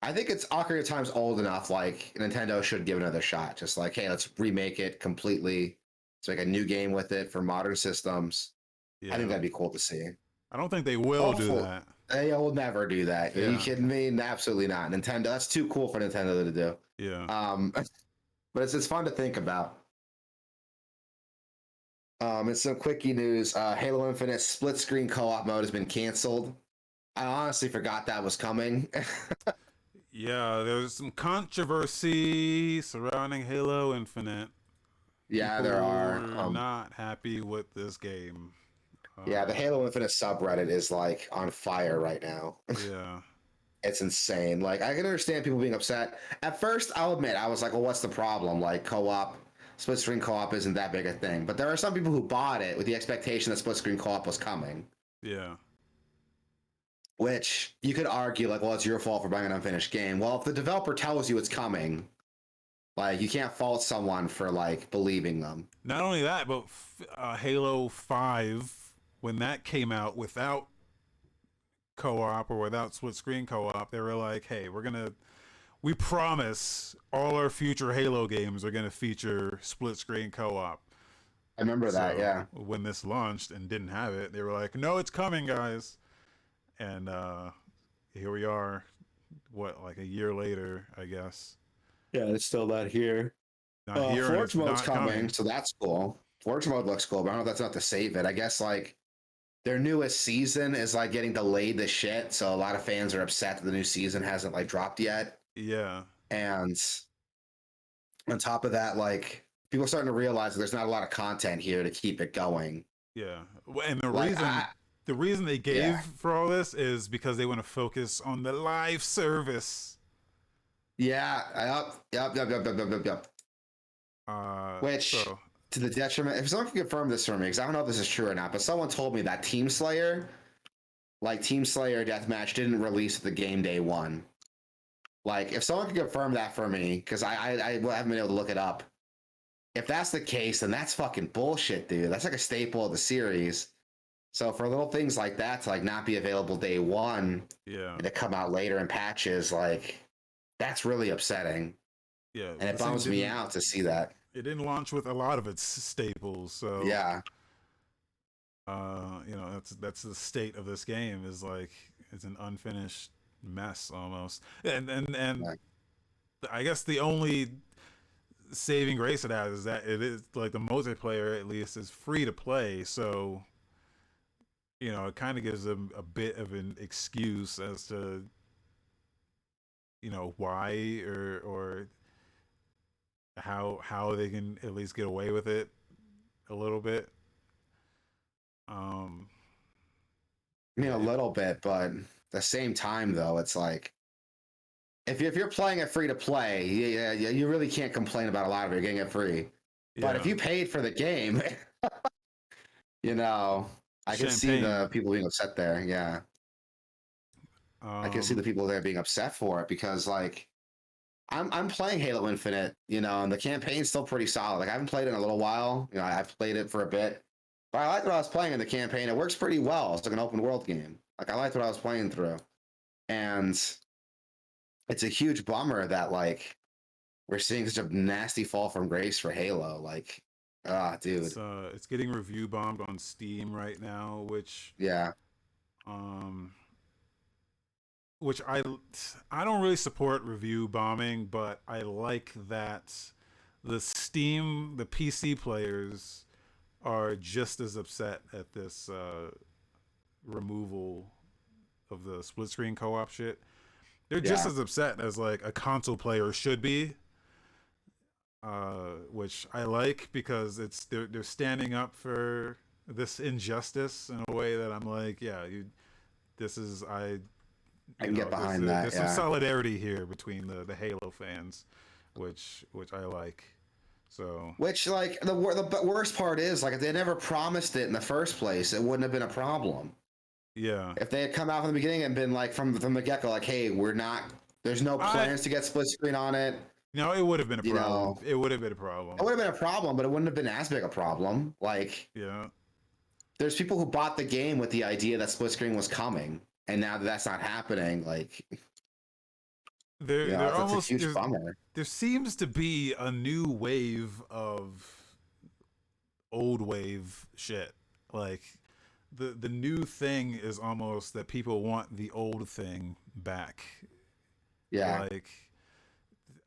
I think it's Ocarina of Time's old enough. Like Nintendo should give another shot. Just like, hey, let's remake it completely. It's like a new game with it for modern systems. I think that'd be cool to see. I don't think they will do that. They will never do that. Are you kidding me? Absolutely not. Nintendo. That's too cool for Nintendo to do. Yeah. But it's fun to think about. And some quickie news. Halo Infinite split screen co-op mode has been canceled. I honestly forgot that was coming. Yeah, there's some controversy surrounding Halo Infinite. Yeah, there are. Not happy with this game. The Halo Infinite subreddit is like on fire right now. Yeah. It's insane. Like I can understand people being upset. At first, I'll admit, I was like, well, what's the problem? Like co-op, split screen co-op isn't that big a thing. But there are some people who bought it with the expectation that split screen co-op was coming. Yeah. Which you could argue like, well, it's your fault for buying an unfinished game. Well, if the developer tells you it's coming, like you can't fault someone for like believing them. Not only that, but Halo 5, when that came out without co-op or without split screen co-op, they were like, hey, we promise all our future Halo games are gonna feature split screen co-op. I remember that, yeah. When this launched and didn't have it, they were like, no, it's coming, guys. And here we are, like a year later, I guess. Yeah, it's still not here. Forge mode's coming, so that's cool. Forge mode looks cool, but I don't know if that's enough to save it. I guess like their newest season is like getting delayed to shit, so a lot of fans are upset that the new season hasn't like dropped yet. Yeah. And on top of that, like people are starting to realize that there's not a lot of content here to keep it going. Yeah. And the reason they gave for all this is because they want to focus on the live service. Yeah. Yep. Which to the detriment, if someone can confirm this for me, because I don't know if this is true or not, but someone told me that Team Slayer Deathmatch didn't release the game day one. Like, if someone can confirm that for me, because I haven't been able to look it up. If that's the case, then that's fucking bullshit, dude. That's like a staple of the series. So for little things like that to like not be available day one, and to come out later in patches, like that's really upsetting. Yeah, and it bums me out to see that. It didn't launch with a lot of its staples, so yeah. You know, that's the state of this game, is like it's an unfinished mess almost. And Like, I guess the only saving grace of that is that it is like the multiplayer at least is free to play, so you know it kind of gives them a bit of an excuse as to why or how they can at least get away with it a little bit. Um, I mean, yeah, a little bit, but at the same time, though, it's like if you're playing it free to play, yeah, you really can't complain about a lot of it. You're getting it free. But if yeah. you paid for the game, you know, I can see Champagne. the people being upset there. Yeah, I can see the Um, people there being upset for it because, like, I'm playing Halo Infinite, and the campaign's still pretty solid. Like, I haven't played it in a little while. I've played it for a bit, but I like what I was playing in the campaign. It works pretty well. It's like an open world game. Like, I liked what I was playing through, and it's a huge bummer that like we're seeing such a nasty fall from grace for Halo. Like, dude, it's getting review bombed on Steam right now, yeah, um which I don't really support review bombing, but I like that the PC players are just as upset at this removal of the split screen co-op shit. They're just yeah, as upset as like a console player should be, which I like because they're standing up for this injustice in a way that I'm like, yeah, this is I I can get behind that. there's some Yeah, solidarity here between the Halo fans, which I like. So which like the worst part is like if they never promised it in the first place, it wouldn't have been a problem. yeah, If they had come out from the beginning and been like from the get go, like, hey, we're not. There's no I plans to get split screen on it. it would have been a You problem. know, It would have been a it problem. would have been a problem, but it wouldn't have been as big a problem. Like, Yeah, there's people who bought the game with the idea that split screen was coming, and now that that's not happening, like, they're that's a almost huge bummer. there seems to be a new wave of old wave shit. Like the new thing is almost that people want the old thing back. Yeah, Like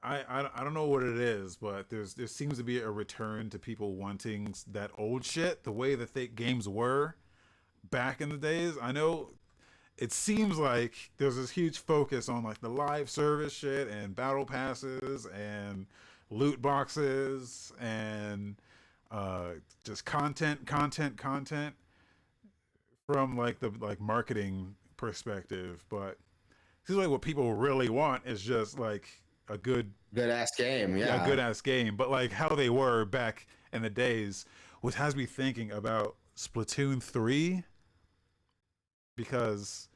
I don't know what it is, but there seems to be a return to people wanting that old shit, the way that games were back in the days. I know it seems like there's this huge focus on like the live service shit and battle passes and loot boxes and just content from like the like marketing perspective. But it seems like what people really want is just like a good ass game. good Yeah, ass game. But like how they were back in the days, which has me thinking about Splatoon 3, because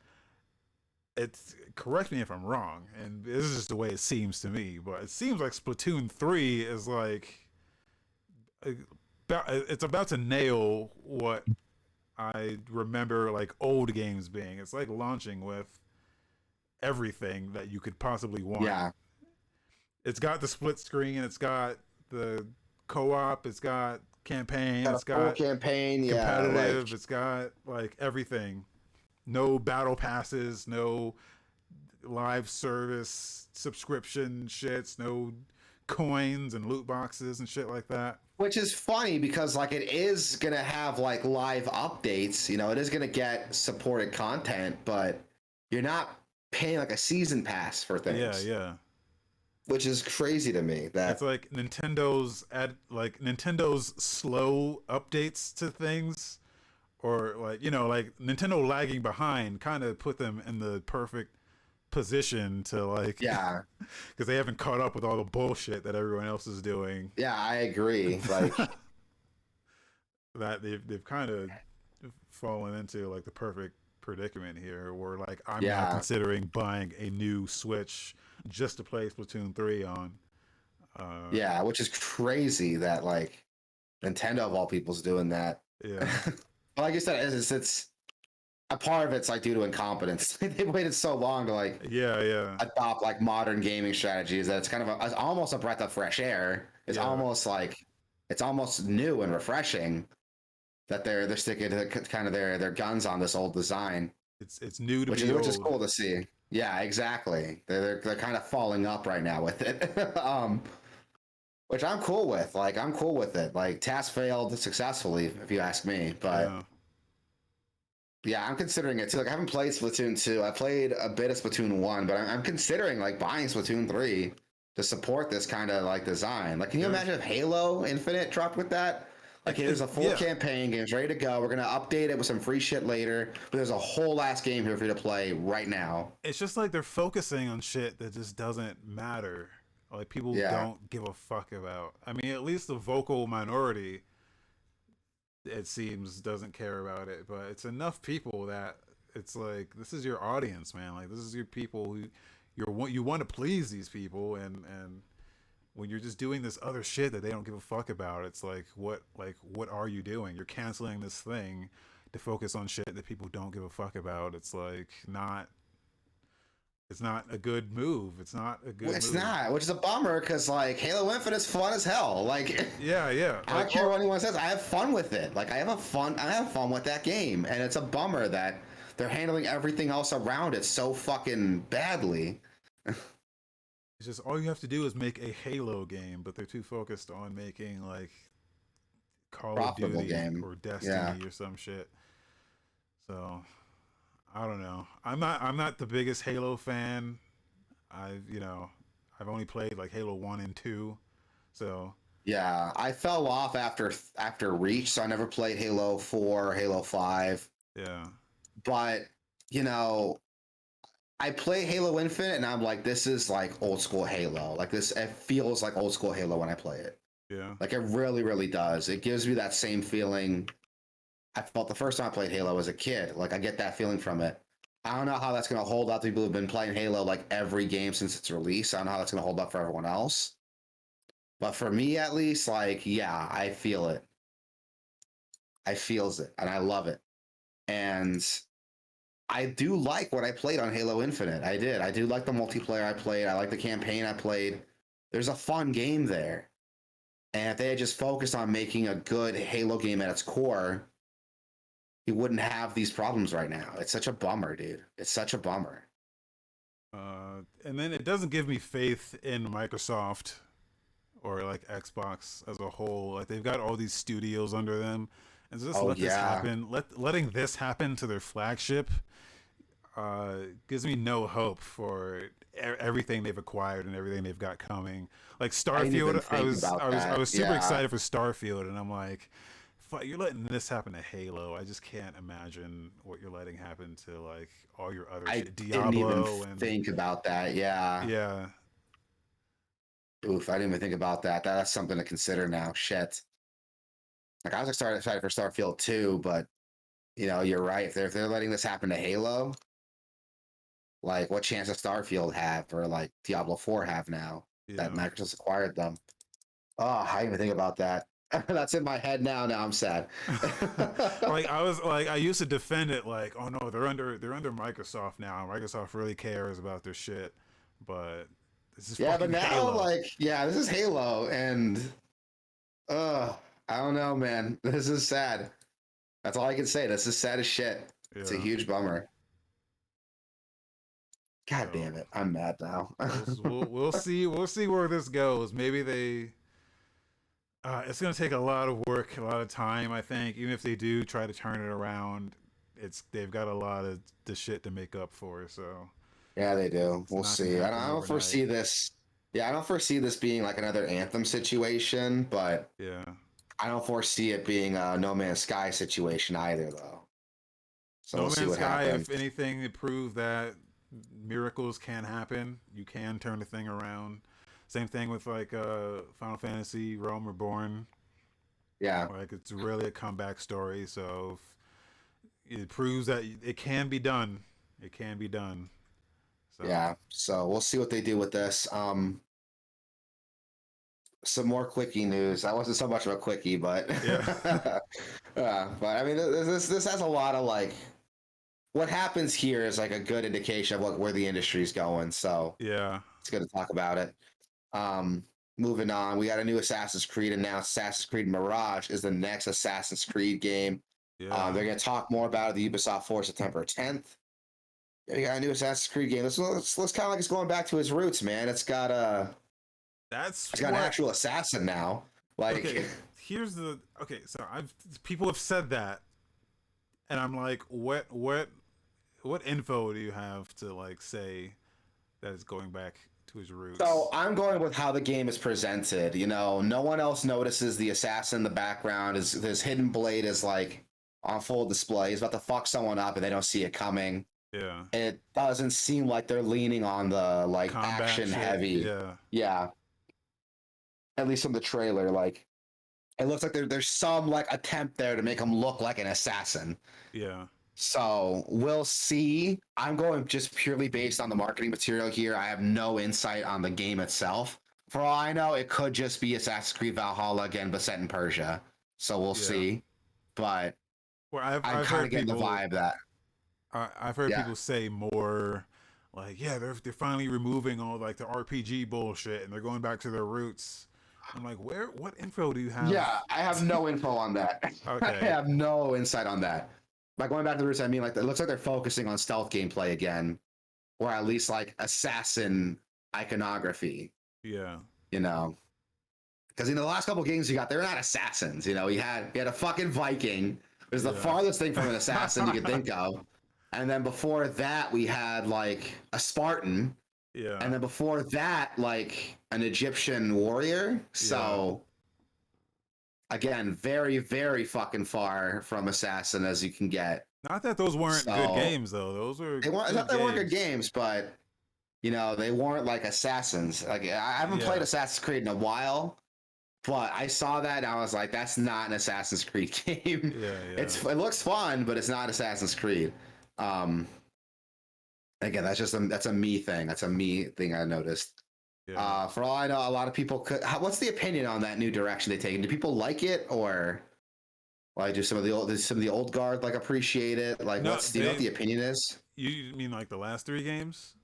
it's, correct me if I'm wrong, and this is just the way it seems to me, but it seems like Splatoon 3 is like it's about to nail what I remember like old games being. It's like launching with everything that you could possibly want. yeah. It's got the split screen, it's got the co-op, it's got campaign, Got a it's full got campaign. Yeah, like competitive, it's got like everything. No battle passes, no live service subscription shits, no coins and loot boxes and shit like that. which is funny because like it is gonna have like live updates. It is gonna get supported content, but you're not paying like a season pass for Yeah, things, yeah. which is crazy to me. It's That like Nintendo's slow updates to things, or like like Nintendo lagging behind kind of put them in the perfect position to like yeah, because they haven't caught up with all the bullshit that everyone else is doing. yeah, I agree. Like, That they've kind of fallen into like the perfect predicament here, where like I'm now yeah, considering buying a new Switch just to play Splatoon 3 on. Uh, yeah, which is crazy that like Nintendo of all people's doing that. yeah, But like you said, it's a part of it's like due to incompetence. They waited so long to like yeah, yeah, adopt like modern gaming strategies that it's kind of it's almost a breath of fresh air. It's yeah. almost like it's almost new and refreshing. that they're sticking to kind of their guns on this old design, It's new to which be is old. cool to see. Yeah, exactly. They're kind of falling up right now with it. Which I'm cool with. Like I'm cool with it. Like task failed successfully, if you ask me. But Yeah. yeah, I'm considering it too. Like I haven't played Splatoon 2. I played a bit of Splatoon 1, but I'm considering like buying Splatoon 3 to support this kind of like design. Like, can you There's imagine if Halo Infinite dropped with that? Like, hey, there's a full yeah. campaign, game's ready to go. We're gonna update it with some free shit later, but there's a whole ass game here for you to play right now. It's just like they're focusing on shit that just doesn't matter. Like people Yeah, don't give a fuck about. I mean, at least the vocal minority, it seems, doesn't care about it. But it's enough people that it's like this is your audience, man. Like this is your people who you want to please these people, and when you're just doing this other shit that they don't give a fuck about, it's like what are you doing? You're canceling this thing to focus on shit that people don't give a fuck about. It's like not. It's not a good move. It's not a good it's move. not, which is a bummer because like Halo Infinite's fun as hell. Like, Yeah, yeah. I Like, don't care what anyone says. I have fun with it. Like, I have fun with that game, and it's a bummer that they're handling everything else around it so fucking badly. it's just all you have to do is make a Halo game, but they're too focused on making like Call of Profitable Duty game. or Yeah. Destiny or some shit. So I don't know. I'm not the biggest Halo fan. I've only played like Halo 1 and 2. So Yeah, I fell off after Reach, so I never played Halo 4 or Halo 5. yeah, But, you know, I play Halo Infinite and I'm like, this is like old school Halo. Like this, it feels like old school Halo when I play it. yeah, Like it really, really does. It gives me that same feeling I felt the first time I played Halo as a kid. Like I get that feeling from it. I don't know how that's gonna hold up to people who've been playing Halo like every game since its release. I don't know how that's gonna hold up for everyone else. But for me at least, like, yeah, I feel it. I feels it and I love it. And I do like what I played on Halo Infinite. I did. I do like the multiplayer I played. I like the campaign I played. There's a fun game there. And if they had just focused on making a good Halo game at its core, you wouldn't have these problems right now. It's such a bummer, dude. It's such a bummer. and then it doesn't give me faith in Microsoft or like Xbox as a whole. Like they've got all these studios under them, and so just Oh let this yeah. happen. Letting this happen to their flagship gives me no hope for everything they've acquired and everything they've got coming. Like I didn't even Starfield, think about I that. was super Yeah. excited for Starfield, and I'm like, fuck, you're letting this happen to Halo. I just can't imagine what you're letting happen to like all your other I shit, didn't even Diablo, and think about that. Yeah. yeah, Oof, I didn't even think about that. That's something to consider now. Shit. Like I was excited for Starfield too, but you're right. If they're letting this happen to Halo, like what chance does Starfield have or like Diablo 4 have now that yeah. Microsoft acquired them? Oh, I didn't even think about that. That's in my head now. Now I'm sad. Like I was like I used to defend it like, oh no, they're under Microsoft now. Microsoft really cares about their shit, but this is Yeah, but fucking now Halo. like yeah, this is Halo and uh I don't know, man. This is sad. That's all I can say. This is sad as shit. It's a Yeah. huge bummer. God So damn it. I'm mad now. we'll see where this goes. Maybe they. It's gonna take a lot of work, a lot of time. I think even if they do try to turn it around, they've got a lot of the shit to make up for. So Yeah, they do. it's We'll not gonna see. happen I don't overnight. foresee this. Yeah, I don't foresee this being like another Anthem situation, but Yeah. I don't foresee it being a No Man's Sky situation either, though. So No we'll see Man's what Sky, happens. if anything, it proved that miracles can happen. You can turn the thing around. Same thing with like Final Fantasy Realm Reborn. Yeah, Like it's really a comeback story. So it proves that it can be done. It can be done. So yeah. So we'll see what they do with this. Some more quickie news. That wasn't so much of a quickie, but yeah, but I mean, this has a lot of like what happens here is like a good indication of where the industry's going. So yeah. it's good to talk about it. Um, moving on, we got a new Assassin's Creed announced. Assassin's Creed Mirage is the next Assassin's Creed game. Yeah. They're going to talk more about it at the Ubisoft for September 10th. Yeah, we got a new Assassin's Creed game. Looks kind of like it's going back to its roots, man. It's got That's an actual assassin now. Like, okay. So people have said that, and I'm like, what info do you have to like say that it's going back to his roots? so I'm going with how the game is presented. You know, no one else notices the assassin in the background. His hidden blade is like on full display. He's about to fuck someone up, and they don't see it coming. Yeah. It doesn't seem like they're leaning on the like Combat action shit. heavy. Yeah. At least from the trailer, like it looks like there's some like attempt there to make him look like an assassin. Yeah. So we'll see. I'm going just purely based on the marketing material here. I have no insight on the game itself. For all I know, it could just be Assassin's Creed Valhalla again, but set in Persia. So we'll see. But well, I'm kind of getting the vibe that I've heard people say more like, yeah, they're finally removing all like the RPG bullshit and they're going back to their roots. I'm like, what info do you have? Yeah, I have no info on that. Okay. I have no insight on that. By going back to the roots, I mean like it looks like they're focusing on stealth gameplay again, or at least like assassin iconography. Yeah. You know, because the last couple games you got, they're not assassins. You know, you had a fucking Viking. It was the farthest thing from an assassin you could think of. And then before that, we had like a Spartan. Yeah. And then before that, like an Egyptian warrior. So again, very, very fucking far from assassin as you can get. Not that those weren't good games though. Those were they weren't good games, but you know, they weren't like assassins. Like I haven't played Assassin's Creed in a while. But I saw that and I was like, that's not an Assassin's Creed game. Yeah. It looks fun, but it's not Assassin's Creed. Again, that's a me thing. That's a me thing I noticed. Yeah. For all I know, a lot of people could. What's the opinion on that new direction they taken? Do people like it, or like do some of the old guard like appreciate it? Like, do you know what the opinion is? You mean like the last 3 games?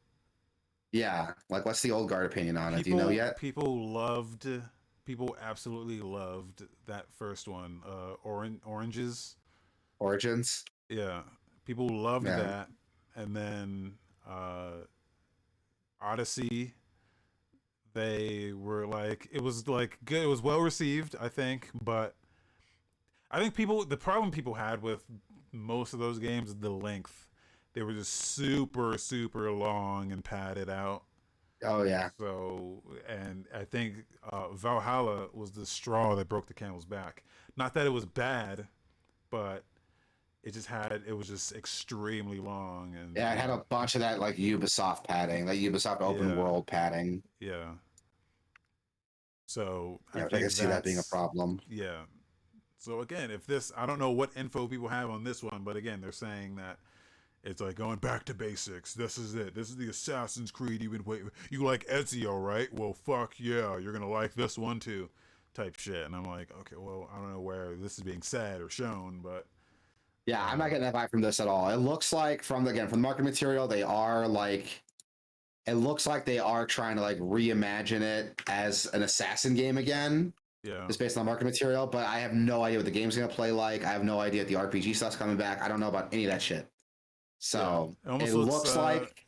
Yeah, like what's the old guard opinion on it? Do you know yet? People absolutely loved that first one. Origins. Yeah, people loved that, and then Odyssey. They were like, it was like good. It was well received, I think, but I think the problem people had with most of those games is the length. They were just super, super long and padded out. Oh yeah. So, and I think Valhalla was the straw that broke the camel's back. Not that it was bad, but it was just extremely long. And yeah, it had a bunch of that like Ubisoft padding, like Ubisoft open world padding. Yeah. So I can see that being a problem. Yeah. So again, I don't know what info people have on this one, but again, they're saying that it's like going back to basics. This is it. This is the Assassin's Creed you've been waiting. You like Ezio, right? Well, fuck yeah, you're gonna like this one too, type shit. And I'm like, okay, well, I don't know where this is being said or shown, but yeah, I'm not getting that vibe from this at all. It looks like from the market material, they are like, it looks like they are trying to like reimagine it as an assassin game again. Yeah, it's based on market material, but I have no idea what the game's gonna play like. I have no idea if the RPG stuff's coming back. I don't know about any of that shit. So it looks like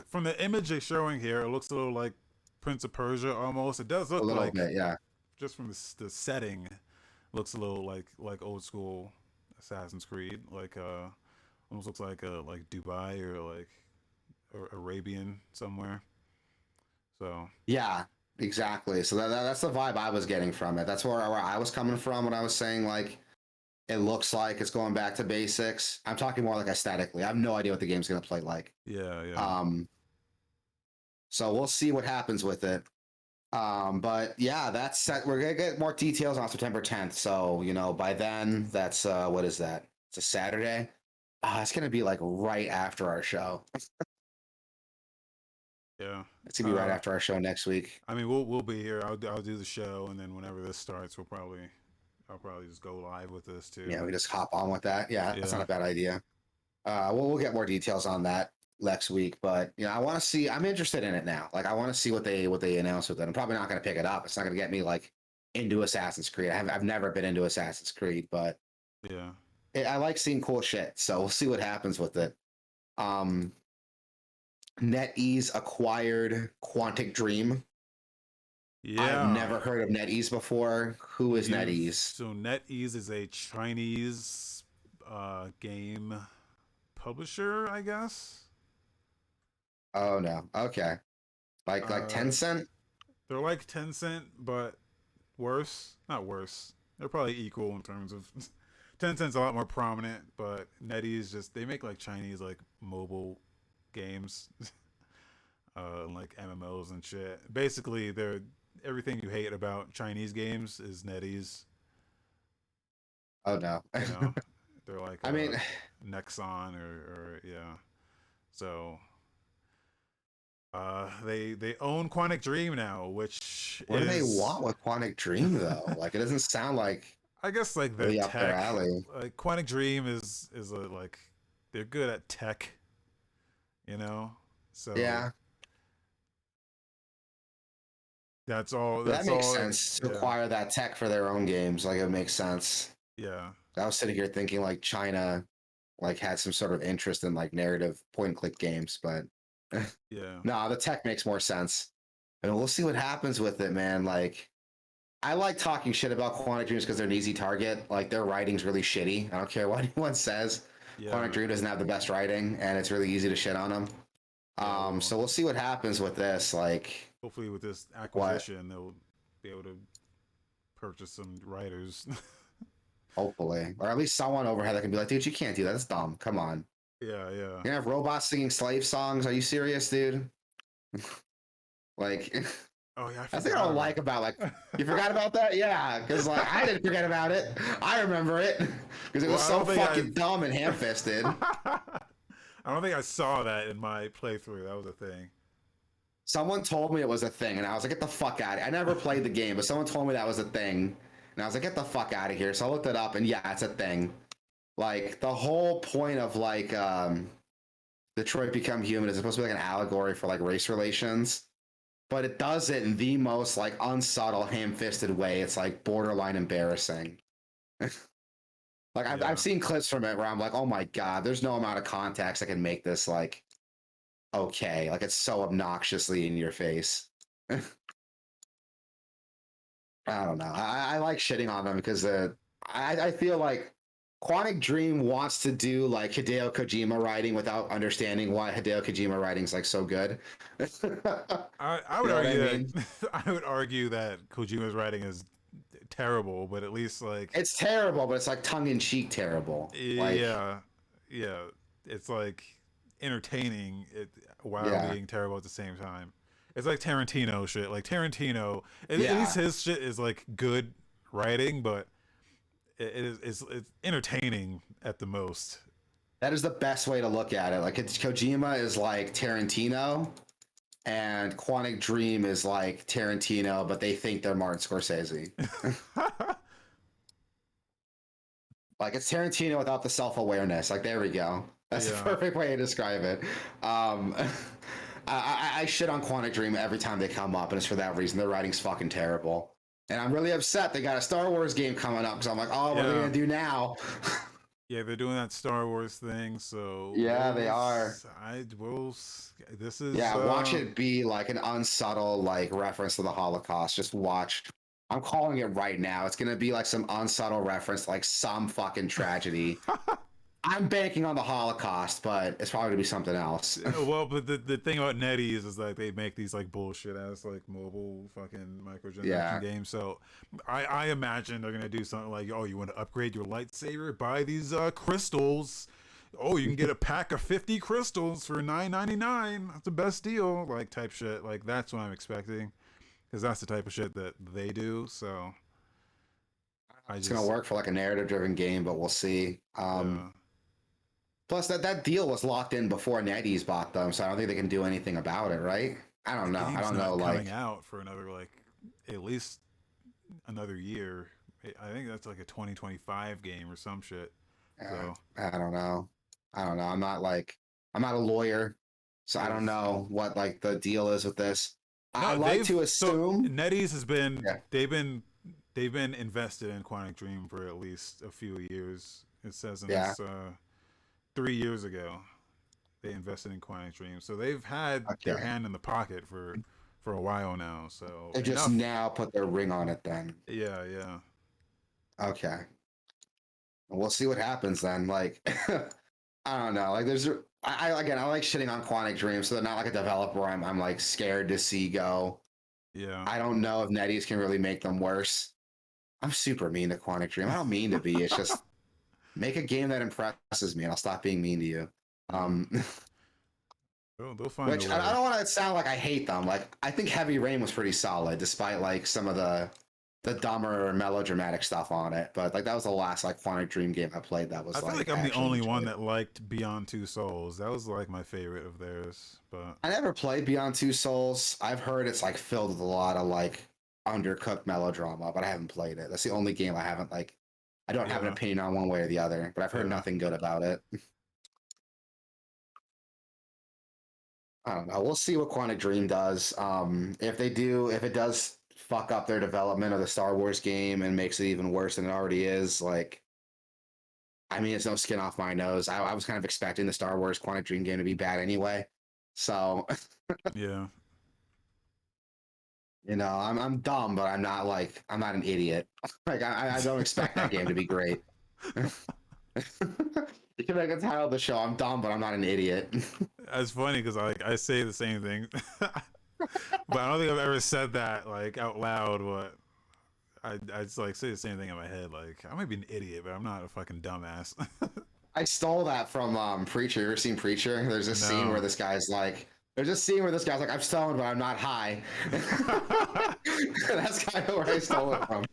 from the image they're showing here, it looks a little like Prince of Persia almost. It does look a little bit, yeah. Just from the setting, looks a little like old school Assassin's Creed, like almost looks like Dubai or Arabian somewhere. So yeah, exactly. So that's the vibe I was getting from it. That's where I was coming from when I was saying like, it looks like it's going back to basics. I'm talking more like aesthetically. I have no idea what the game's going to play like. Yeah. So we'll see what happens with it. But yeah, that's set. We're going to get more details on September 10th. So, you know, by then, that's, what is that? It's a Saturday. It's going to be like right after our show. Yeah. It's going to be right after our show next week. I mean, we'll be here. I'll do the show. And then whenever this starts, I'll probably just go live with this too. Yeah, we just hop on with that. Yeah, that's not a bad idea. We'll get more details on that. next week. But I want to see. I'm interested in it now. Like I want to see what they announce with it. I'm probably not going to pick it up. It's not going to get me like into Assassin's Creed. I've never been into Assassin's Creed, but Yeah. I like seeing cool shit. So we'll see what happens with it. Um, NetEase acquired Quantic Dream. I've Yeah. never heard of NetEase before. Who is You've NetEase? so NetEase is a Chinese game publisher, I guess. Oh no. Okay. Like Uh, Tencent? they're like Tencent, but worse. Not worse. They're probably equal in terms of Tencent's a lot more prominent, but NetEase just they make like Chinese like mobile games, like MMOs and shit. Basically, they're everything you hate about Chinese games is NetEase. Oh no. You know, they're like I mean, Nexon or yeah. So they own Quantic Dream now, which what do they is want with Quantic Dream though? Like it doesn't sound like I guess like their really up their tech. alley. Like Quantic Dream is a like they're good at tech, you know. So Yeah, that's all. that That's makes all. sense to Yeah, acquire that tech for their own games. Like it makes sense. yeah, I was sitting here thinking like China like had some sort of interest in like narrative point and click games, but yeah, no, the tech makes more sense. And we'll see what happens with it, man. Like I like talking shit about Quantic Dreams because they're an easy target. Like their writing's really shitty. I don't care what anyone says. Quantic yeah, Dream doesn't have the best writing, and it's really easy to shit on them. yeah. Well, So we'll see what happens with this. Like hopefully with this what? acquisition, they'll be able to purchase some writers. Hopefully, or at least someone overhead that can be like, dude, you can't do that. That's dumb. Come on. Yeah, yeah. You have robots singing slave songs. Are you serious, dude? Like, Oh yeah, I that's the thing I forgot don't about like about like. You forgot that. about that? Yeah, because like I didn't forget about it. I remember it because it Well, was I so don't think fucking dumb and ham-fisted. I don't think I saw that in my playthrough. That was a thing. Someone told me it was a thing, and I was like, "Get the fuck out of here!" I never played the game, but someone told me that was a thing, and I was like, "Get the fuck out of here!" So I looked it up, and yeah, it's a thing. Like the whole point of like Detroit Become Human is supposed to be like an allegory for like race relations, but it does it in the most like unsubtle, ham-fisted way. It's like borderline embarrassing. Like I've Yeah, seen clips from it where I'm like, oh my god, there's no amount of context that can make this like okay. Like it's so obnoxiously in your face. I don't know. I like shitting on them because I feel like Quantic Dream wants to do like Hideo Kojima writing without understanding why Hideo Kojima writing is like so good. I You would know what I argue that mean? I would argue that Kojima's writing is terrible, but at least like It's terrible, but it's like tongue in cheek terrible. Like, yeah, yeah, it's like entertaining it while yeah, being terrible at the same time. It's like Tarantino shit. Like Tarantino, at least yeah. his shit is like good writing, but it's entertaining at the most. That is the best way to look at it. Like, it's Kojima is like Tarantino, and Quantic Dream is like Tarantino, but they think they're Martin Scorsese. Like it's Tarantino without the self-awareness. Like there we go. That's the Yeah. perfect way to describe it. Um, I shit on Quantic Dream every time they come up, and it's for that reason. Their writing's fucking terrible, and I'm really upset they got a Star Wars game coming up because I'm like, oh, what are they Yeah. gonna do now? Yeah, they're doing that Star Wars thing, so Yeah, they are. I will. This is Yeah, watch it be like an unsubtle like reference to the Holocaust. Just watch. I'm calling it right now. It's gonna be like some unsubtle reference, like some fucking tragedy. I'm banking on the Holocaust, but it's probably gonna be something else. well, but the thing about NetEase is like they make these like bullshit ass like mobile fucking microtransaction Yeah, games. So I imagine they're gonna do something like, oh, you want to upgrade your lightsaber? Buy these crystals. Oh, you can get a pack of 50 crystals for $9.99. That's the best deal. Like type shit. Like that's what I'm expecting because that's the type of shit that they do. So I it's gonna just work for like a narrative-driven game, but we'll see. yeah. Plus, that deal was locked in before NetEase bought them, so I don't think they can do anything about it, right? I The don't know. I game's don't know. not coming Like, out for another like at least another year. I think that's like a 2025 game or some shit. So I don't know. I don't know. I'm not a lawyer. So I don't Because know what like the deal is with this. I no, like to so assume. NetEase has been Yeah. they've been invested in Quantic Dream for at least a few years. It says in Yeah. this 3 years ago they invested in Quantic Dream, so they've had their Okay. hand in the pocket for a while now. So They just enough. now put their ring on it then. Yeah, yeah, Okay. We'll see what happens then. Like, I don't know. Like, again, I like shitting on Quantic Dream, so they're not like a developer I'm like scared to see go. yeah. I don't know if NetEase can really make them worse. I'm super mean to Quantic Dream. I don't mean to be. It's just make a game that impresses me, and I'll stop being mean to you. Yeah. Um, They'll find a which I way. don't want to sound like I hate them. Like, I think Heavy Rain was pretty solid, despite like some of the dumber melodramatic stuff on it. But like that was the last like Quantic Dream game I played that I was feel like like I I'm the actually only one enjoyed. that liked Beyond Two Souls. That was like my favorite of theirs. But I never played Beyond Two Souls. I've heard it's like filled with a lot of like undercooked melodrama, but I haven't played it. That's the only game I haven't like. I don't have an yeah, opinion on one way or the other, but I've heard yeah. nothing good about it. I don't know. We'll see what Quantic Dream does. If they do, if it does fuck up their development of the Star Wars game and makes it even worse than it already is, like, I mean, it's no skin off my nose. I was kind of expecting the Star Wars Quantic Dream game to be bad anyway. So, Yeah. I'm dumb, but I'm not an idiot. Like I don't expect that game to be great. You can make a title of the show. I'm dumb, but I'm not an idiot. It's funny because I say the same thing, but I don't think I've ever said that like out loud. But I just like say the same thing in my head. Like I might be an idiot, but I'm not a fucking dumbass. I stole that from Preacher. You ever seen Preacher? There's a scene where No. this guy's like, I'm stoned, but I'm not high. That's kind of where I stole it from.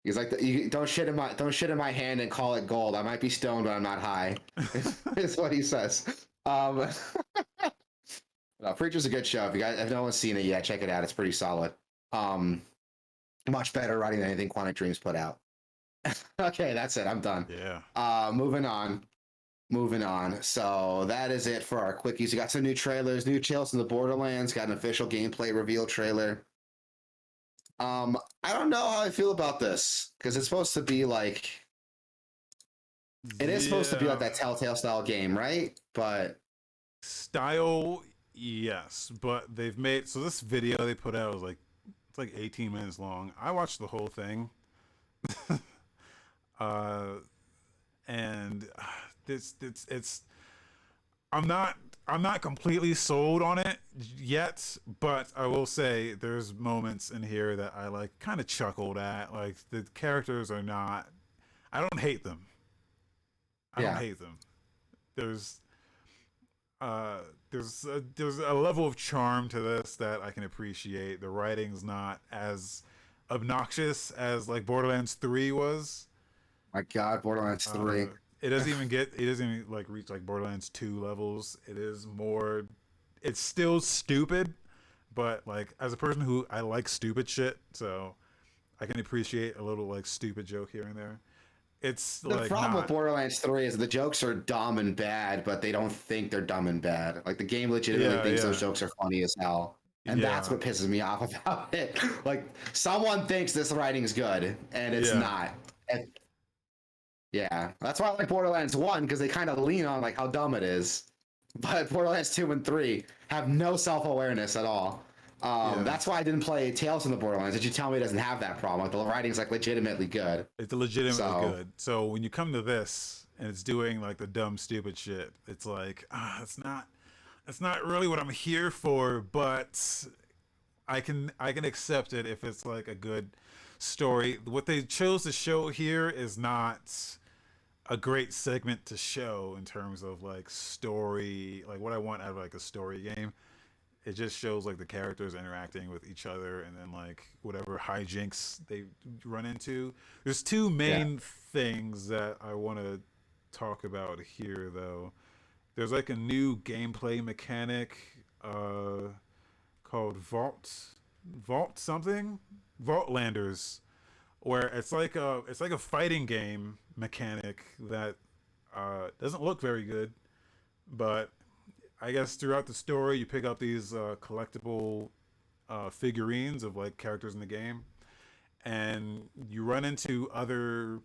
He's like, you don't shit in my hand and call it gold. I might be stoned, but I'm not high. Is what he says. No, Preacher's a good show. If no one's seen it yet, check it out. It's pretty solid. Um, much better writing than anything Quantic Dreams put out. Okay, that's it. I'm done. Yeah. Moving on. Moving on. So that is it for our quickies. We got some new trailers, new Tales from the Borderlands, got an official gameplay reveal trailer. I don't know how I feel about this because it's supposed to be like it is supposed to be like Yeah. that Telltale style game, right? But Style, yes, but they've made so this video they put out was like it's like 18 minutes long. I watched the whole thing. uh and it's I'm not completely sold on it yet, but I will say there's moments in here that I like kind of chuckled at. Like the characters are not I don't hate them. I don't yeah, hate them. There's uh there's a level of charm to this that I can appreciate. The writing's not as obnoxious as like Borderlands 3 was. my God, Borderlands 3. It doesn't even like reach like Borderlands 2 levels. It is more it's still stupid, but like as a person who I like stupid shit, so I can appreciate a little like stupid joke here and there. It's The like problem with not Borderlands 3 is the jokes are dumb and bad, but they don't think they're dumb and bad. Like the game legitimately yeah, thinks those yeah. jokes are funny as hell. And that's Yeah. what pisses me off about it. Like someone thinks this writing is good and it's Yeah. not. And yeah, that's why I like Borderlands 1 because they kind of lean on like how dumb it is. But Borderlands 2 and 3 have no self-awareness at all. Yeah. That's why I didn't play Tales from the Borderlands. Did you tell me it doesn't have that problem? Like the writing's like legitimately good. It's legitimately So good. So when you come to this and it's doing like the dumb stupid shit, it's like it's not really what I'm here for, but I can accept it if it's like a good story. What they chose to show here is not a great segment to show in terms of like story, like what I want out of like a story game. It just shows like the characters interacting with each other and then like whatever hijinks they run into. There's two yeah, main things that I want to talk about here though. There's like a new gameplay mechanic called Vault something? Vault Landers, where it's like a fighting game mechanic that doesn't look very good. But I guess throughout the story, you pick up these collectible figurines of like characters in the game, and you run into other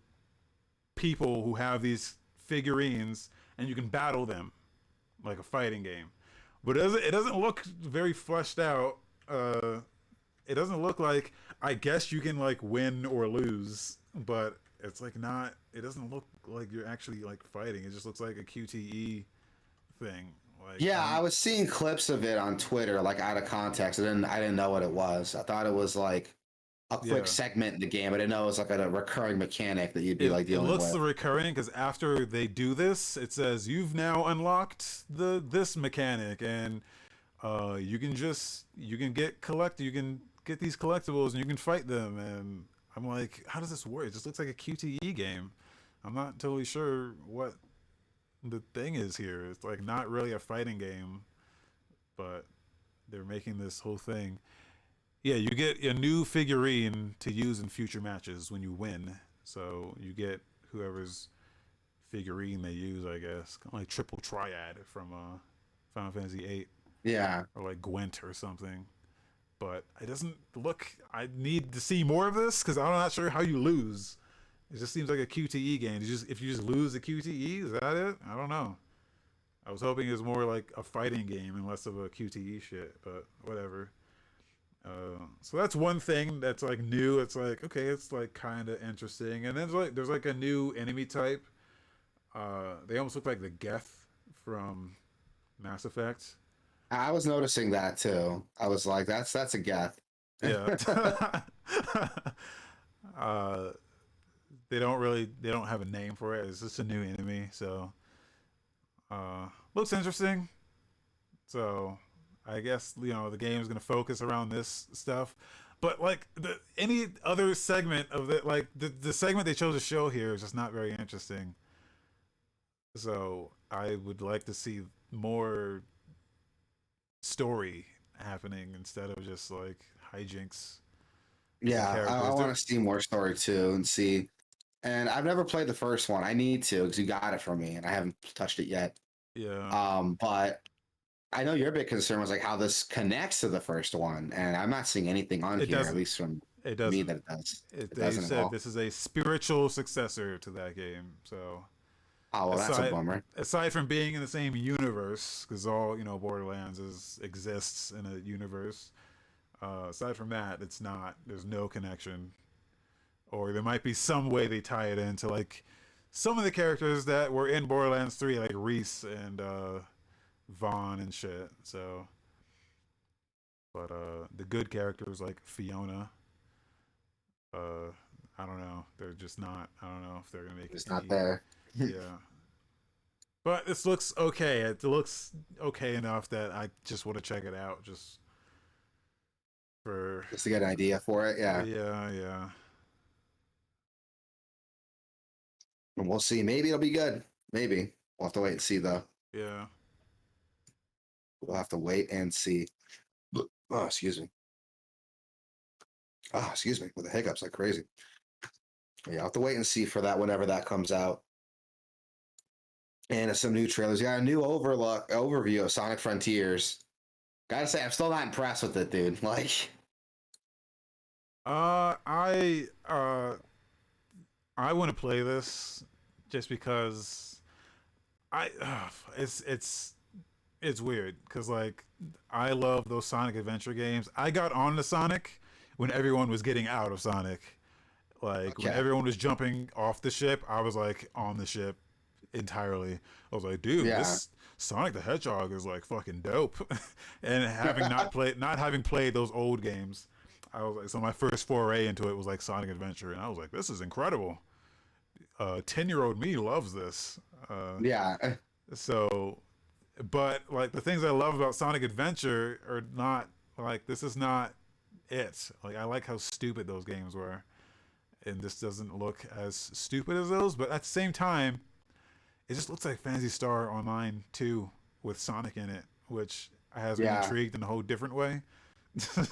people who have these figurines, and you can battle them like a fighting game. But it doesn't look very fleshed out. It doesn't look like, I guess you can like win or lose, but it's like not. It doesn't look like you're actually like fighting. It just looks like a QTE thing. Like Yeah, I I don't. was seeing clips of it on Twitter, like out of context. I didn't know what it was. I thought it was like a quick Yeah. segment in the game. I didn't know it was like a recurring mechanic that you'd be like It dealing looks with. recurring because after they do this, it says you've now unlocked this mechanic, and you can get these collectibles and you can fight them. And I'm like, how does this work? It just looks like a QTE game. I'm not totally sure what the thing is here. It's like not really a fighting game, but they're making this whole thing. Yeah, you get a new figurine to use in future matches when you win. So you get whoever's figurine they use, I guess, kind of like triple triad from Final Fantasy VIII, Yeah. or like Gwent or something. But it doesn't look. I need to see more of this because I'm not sure how you lose. It just seems like a QTE game. If you just lose the QTE, is that it? I don't know. I was hoping it was more like a fighting game and less of a QTE shit, but whatever. So that's one thing that's like new. It's like, okay, it's like kind of interesting, and then there's like a new enemy type. They almost look like the Geth from Mass Effect. I was noticing that too. I was like, that's a geth. Yeah. uh, they don't have a name for it. It's just a new enemy, so looks interesting. So I guess the game is gonna focus around this stuff. But like any other segment of it, like the segment they chose to show here is just not very interesting. So I would like to see more story happening instead of just like hijinks with the Yeah, I characters. want to see more story too and see. And I've never played the first one. I need to because you got it for me, and I haven't touched it yet. Yeah, But I know your big concern was like how this connects to the first one, and I'm not seeing anything on it here, at doesn't. least from It me, doesn't. that it does. It They doesn't at said all. this is a spiritual successor to that game. So Oh well, that's a aside bummer. aside from being in the same universe, because all Borderlands exists in a universe. Aside from that, it's not. There's no connection, or there might be some way they tie it into like some of the characters that were in Borderlands 3, like Reese and Vaughn and shit. So, but the good characters like Fiona, uh, I don't know. They're just not. I don't know if they're gonna make It's not any. there. Yeah, but this looks okay. It looks okay enough that I just want to check it out, just for. Just to get an idea for it. Yeah, Yeah, yeah, and we'll see. Maybe it'll be good. Maybe we'll have to wait and see though. yeah. We'll have to wait and see. Oh, excuse me. Oh, excuse me. With the hiccups like crazy. Yeah, I'll have to wait and see for that whenever that comes out. And some new trailers. Yeah, a new overview of Sonic Frontiers. Gotta say, I'm still not impressed with it, dude. Like, Uh, I uh, I want to play this just because I it's weird because like I love those Sonic adventure games. I got on the Sonic when everyone was getting out of Sonic. Like when okay. everyone was jumping off the ship, I was like on the ship entirely. I was like, dude, Yeah. this Sonic the Hedgehog is like fucking dope. And not having played those old games, I was like, so my first foray into it was like Sonic Adventure, and I was like, this is incredible. 10-year-old me loves this. Yeah. So, but like the things I love about Sonic Adventure are not like this is not it. Like I like how stupid those games were, and this doesn't look as stupid as those. But at the same time, it just looks like Fantasy Star Online 2 with Sonic in it, which has me Yeah. intrigued in a whole different way. Hey,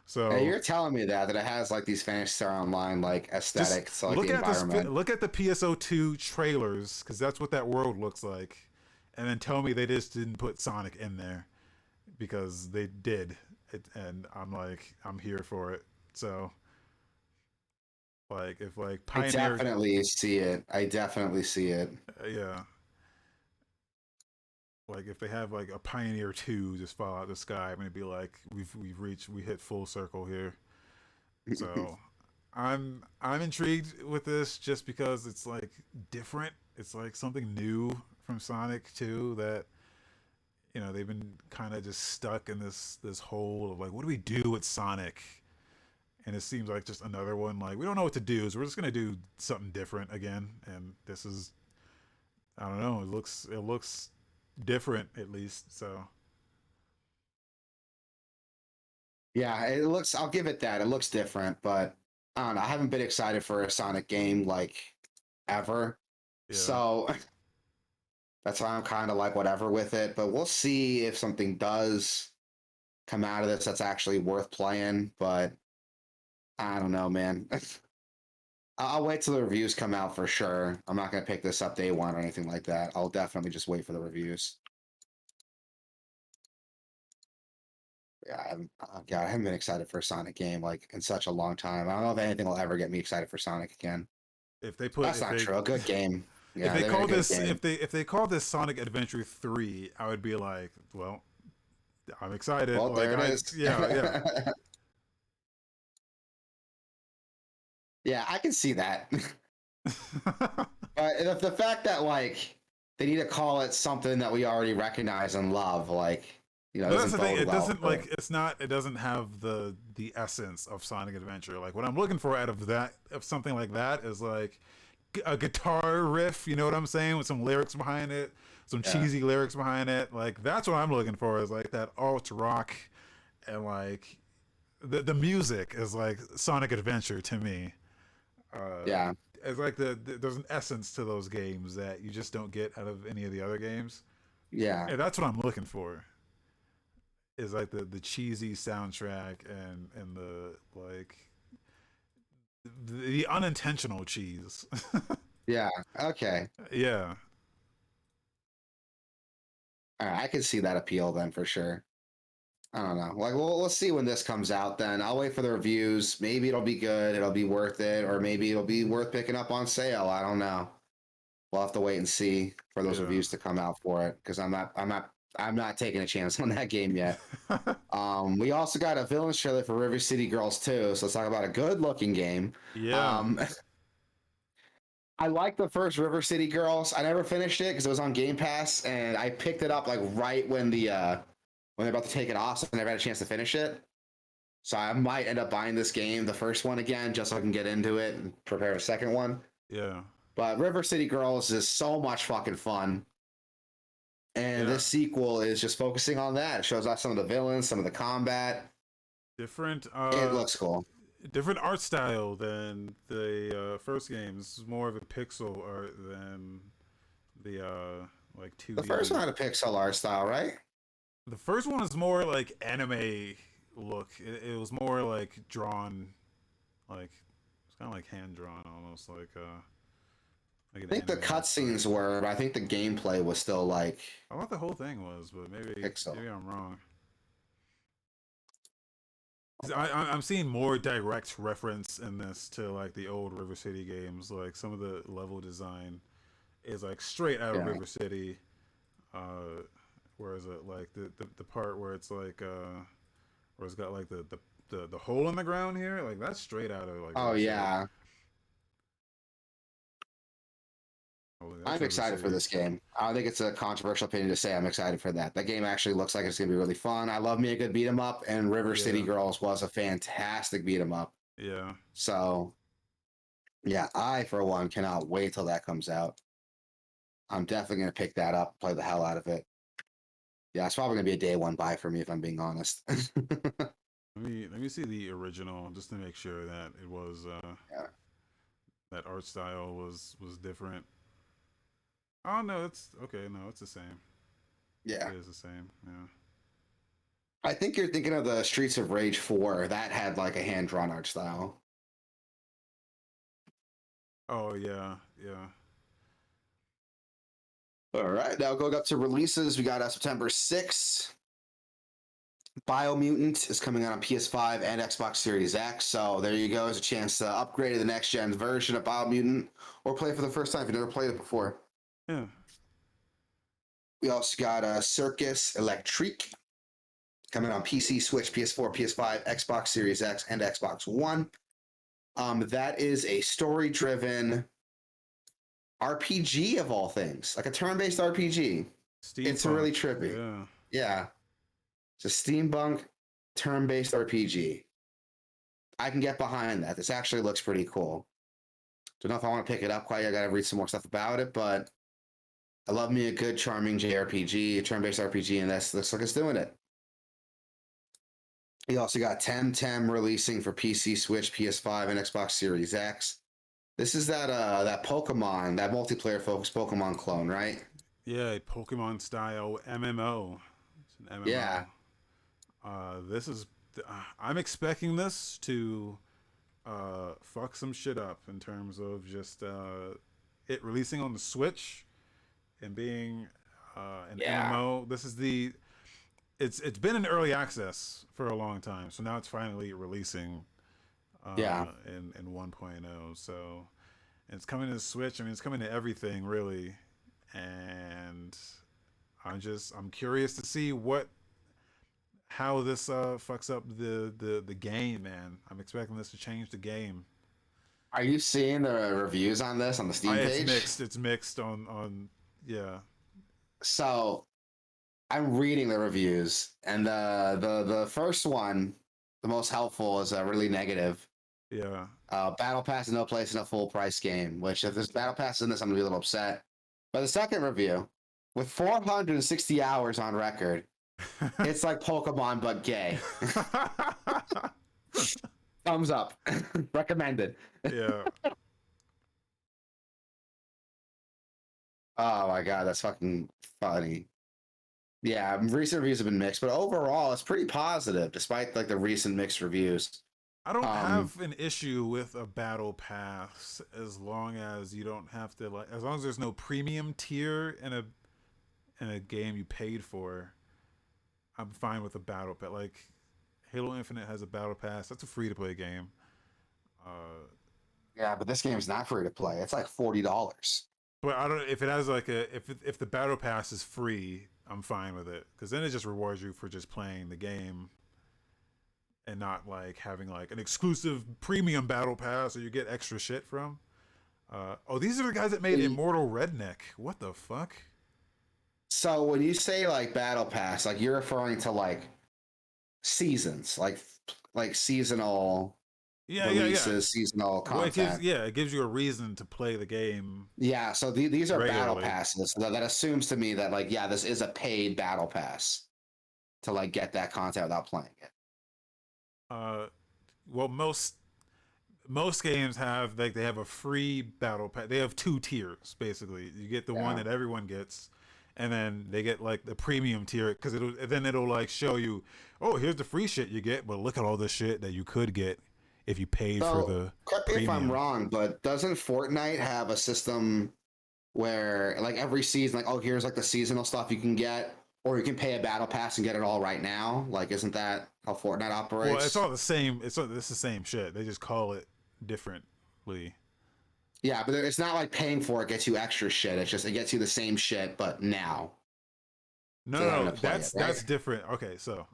So you're telling me that it has like these Fantasy Star Online like just aesthetics, so like the environment. look at the PSO2 trailers because that's what that world looks like, and then tell me they just didn't put Sonic in there because they did, and I'm like, I'm here for it. So like if like I Pioneer, definitely see it. I definitely see it. yeah, like if they have like a Pioneer 2 just fall out the sky, I'm gonna be like, we hit full circle here. So I'm intrigued with this just because it's like different. It's like something new from Sonic 2 that they've been kind of just stuck in this hole of like, what do we do with Sonic? And it seems like just another one like we don't know what to do, so we're just gonna do something different again. And this is, I don't know, it looks different at least. So Yeah, it looks. I'll give it that. It looks different, but I don't know. I haven't been excited for a Sonic game like ever, yeah, so that's why I'm kind of like whatever with it. But we'll see if something does come out of this that's actually worth playing. But I don't know, man. I'll wait till the reviews come out for sure. I'm not gonna pick this up day one or anything like that. I'll definitely just wait for the reviews. Yeah, God, I haven't been excited for a Sonic game like in such a long time. I don't know if anything will ever get me excited for Sonic again. if they put That's if not they true. A good game. if Yeah, they they made a call good this game. if they call this Sonic Adventure 3, I would be like, well, I'm excited. Well, Like there it I is. yeah. Yeah, I can see that. But But the fact that like they need to call it something that we already recognize and love, like that's doesn't the thing. bode It well doesn't for. like it's not. It doesn't have the essence of Sonic Adventure. Like what I'm looking for out of that of something like that is like a guitar riff. You know what I'm saying? With some lyrics behind it, some Yeah, cheesy lyrics behind it. Like that's what I'm looking for. Is like that alt rock and like the music is like Sonic Adventure to me. Uh, yeah, it's like there's an essence to those games that you just don't get out of any of the other games. yeah, And that's what I'm looking for. Is like the cheesy soundtrack and the like the unintentional cheese. yeah. Okay, Yeah, all right, I can see that appeal then for sure. I don't know. Like, we'll see when this comes out. Then I'll wait for the reviews. Maybe it'll be good. It'll be worth it, or maybe it'll be worth picking up on sale. I don't know. We'll have to wait and see for those yeah. reviews to come out for it because I'm not taking a chance on that game yet. We also got a villains trailer for River City Girls too, so let's talk about a good-looking game. Yeah. Um, I like the first River City Girls. I never finished it because it was on Game Pass, and I picked it up like right when when they're about to take it off, so I never had a chance to finish it. So I might end up buying this game, the first one again, just so I can get into it and prepare a second one. Yeah. But River City Girls is so much fucking fun. And Yeah. this sequel is just focusing on that. It shows off some of the villains, some of the combat. Different It looks cool. different art style than the first game. This is more of a pixel art than the like The first one 2D. had a pixel art style, right? The first one is more like anime look. It was more like drawn, like it's kind of like hand drawn almost, like an I think the anime art style. cutscenes were, but I think the gameplay was still like I thought the whole thing was, but pixel. maybe I'm wrong. 'Cause I'm seeing more direct reference in this to like the old River City games. Like some of the level design is like straight out of Yeah. River City. Uh, whereas like the part where it's like where it's got like the hole in the ground here, like that's straight out of like Oh River City. yeah. Oh, that's I'm River excited for City. this game. I don't think it's a controversial opinion to say I'm excited for that. That game actually looks like it's gonna be really fun. I love me a good beat 'em up, and River City Yeah, Girls was a fantastic beat 'em up. yeah, So yeah, I for one cannot wait till that comes out. I'm definitely gonna pick that up, play the hell out of it. Yeah, it's probably gonna be a day one buy for me if I'm being honest. let me see the original just to make sure that it was Yeah. that art style was different. Oh no, it's okay. No, it's the same. Yeah. It is the same. Yeah. I think you're thinking of the Streets of Rage 4. That had like a hand drawn art style. Oh yeah, yeah. All right, now going up to releases, we got September 6th. Biomutant is coming out on PS5 and Xbox Series X. So there you go. There's a chance to upgrade to the next gen version of Biomutant or play it for the first time if you've never played it before. Yeah. We also got Circus Electrique coming on PC, Switch, PS4, PS5, Xbox Series X, and Xbox One. That is a story-driven RPG of all things, like a turn-based RPG. It's really trippy. Yeah. It's a steampunk turn-based RPG. I can get behind that. This actually looks pretty cool. Don't know if I want to pick it up quite yet. I gotta read some more stuff about it, but I love me a good charming JRPG, a turn-based RPG, and this looks like it's doing it. You also got Temtem releasing for PC, Switch, PS5, and Xbox Series X. This is that Pokemon, that multiplayer focused Pokemon clone, right? Yeah, Pokemon style MMO. It's an MMO. Yeah. This is. I'm expecting this to fuck some shit up in terms of just it releasing on the Switch and being an MMO. This is the. It's been in early access for a long time, so now it's finally releasing. In 1.0. So it's coming to the Switch. I mean, it's coming to everything really, and I'm curious to see how this fucks up the game, man. I'm expecting this to change the game. Are you seeing the reviews on this on the Steam page? It's mixed on yeah. So I'm reading the reviews, and the first one, the most helpful, is really negative. Yeah. Battle Pass is no place in a full price game, which if there's Battle Pass in this, I'm gonna be a little upset. But the second review, with 460 hours on record, it's like Pokemon but gay. Thumbs up. Recommended. Yeah. Oh my god, that's fucking funny. Yeah, recent reviews have been mixed, but overall it's pretty positive despite like the recent mixed reviews. I don't have an issue with a battle pass as long as you don't have to as long as there's no premium tier in a game you paid for. I'm fine with a battle pass. Like Halo Infinite has a battle pass. That's a free to play game. Yeah, but this game's not free to play. It's like $40. But I don't if it has like if the battle pass is free, I'm fine with it because then it just rewards you for just playing the game. And not like having like an exclusive premium battle pass or you get extra shit from. These are the guys that made Immortal Redneck. What the fuck? So when you say like battle pass, like you're referring to like seasons, like seasonal releases, seasonal content. It gives you a reason to play the game. Yeah, so these are battle passes. So that assumes to me that like this is a paid battle pass to like get that content without playing it. Well, most games have they have a free battle pass. They have two tiers basically. You get the one that everyone gets, and then they get like the premium tier because it'll like show you, oh, here's the free shit you get, but look at all the shit that you could get if you paid for the. Correct me if I'm wrong, but doesn't Fortnite have a system where like every season, like here's like the seasonal stuff you can get? Or you can pay a battle pass and get it all right now. Like, isn't that how Fortnite operates? Well, it's all the same. It's the same shit. They just call it differently. Yeah, but it's not like paying for it gets you extra shit. It's just it gets you the same shit, but now. No, that's different. Okay, so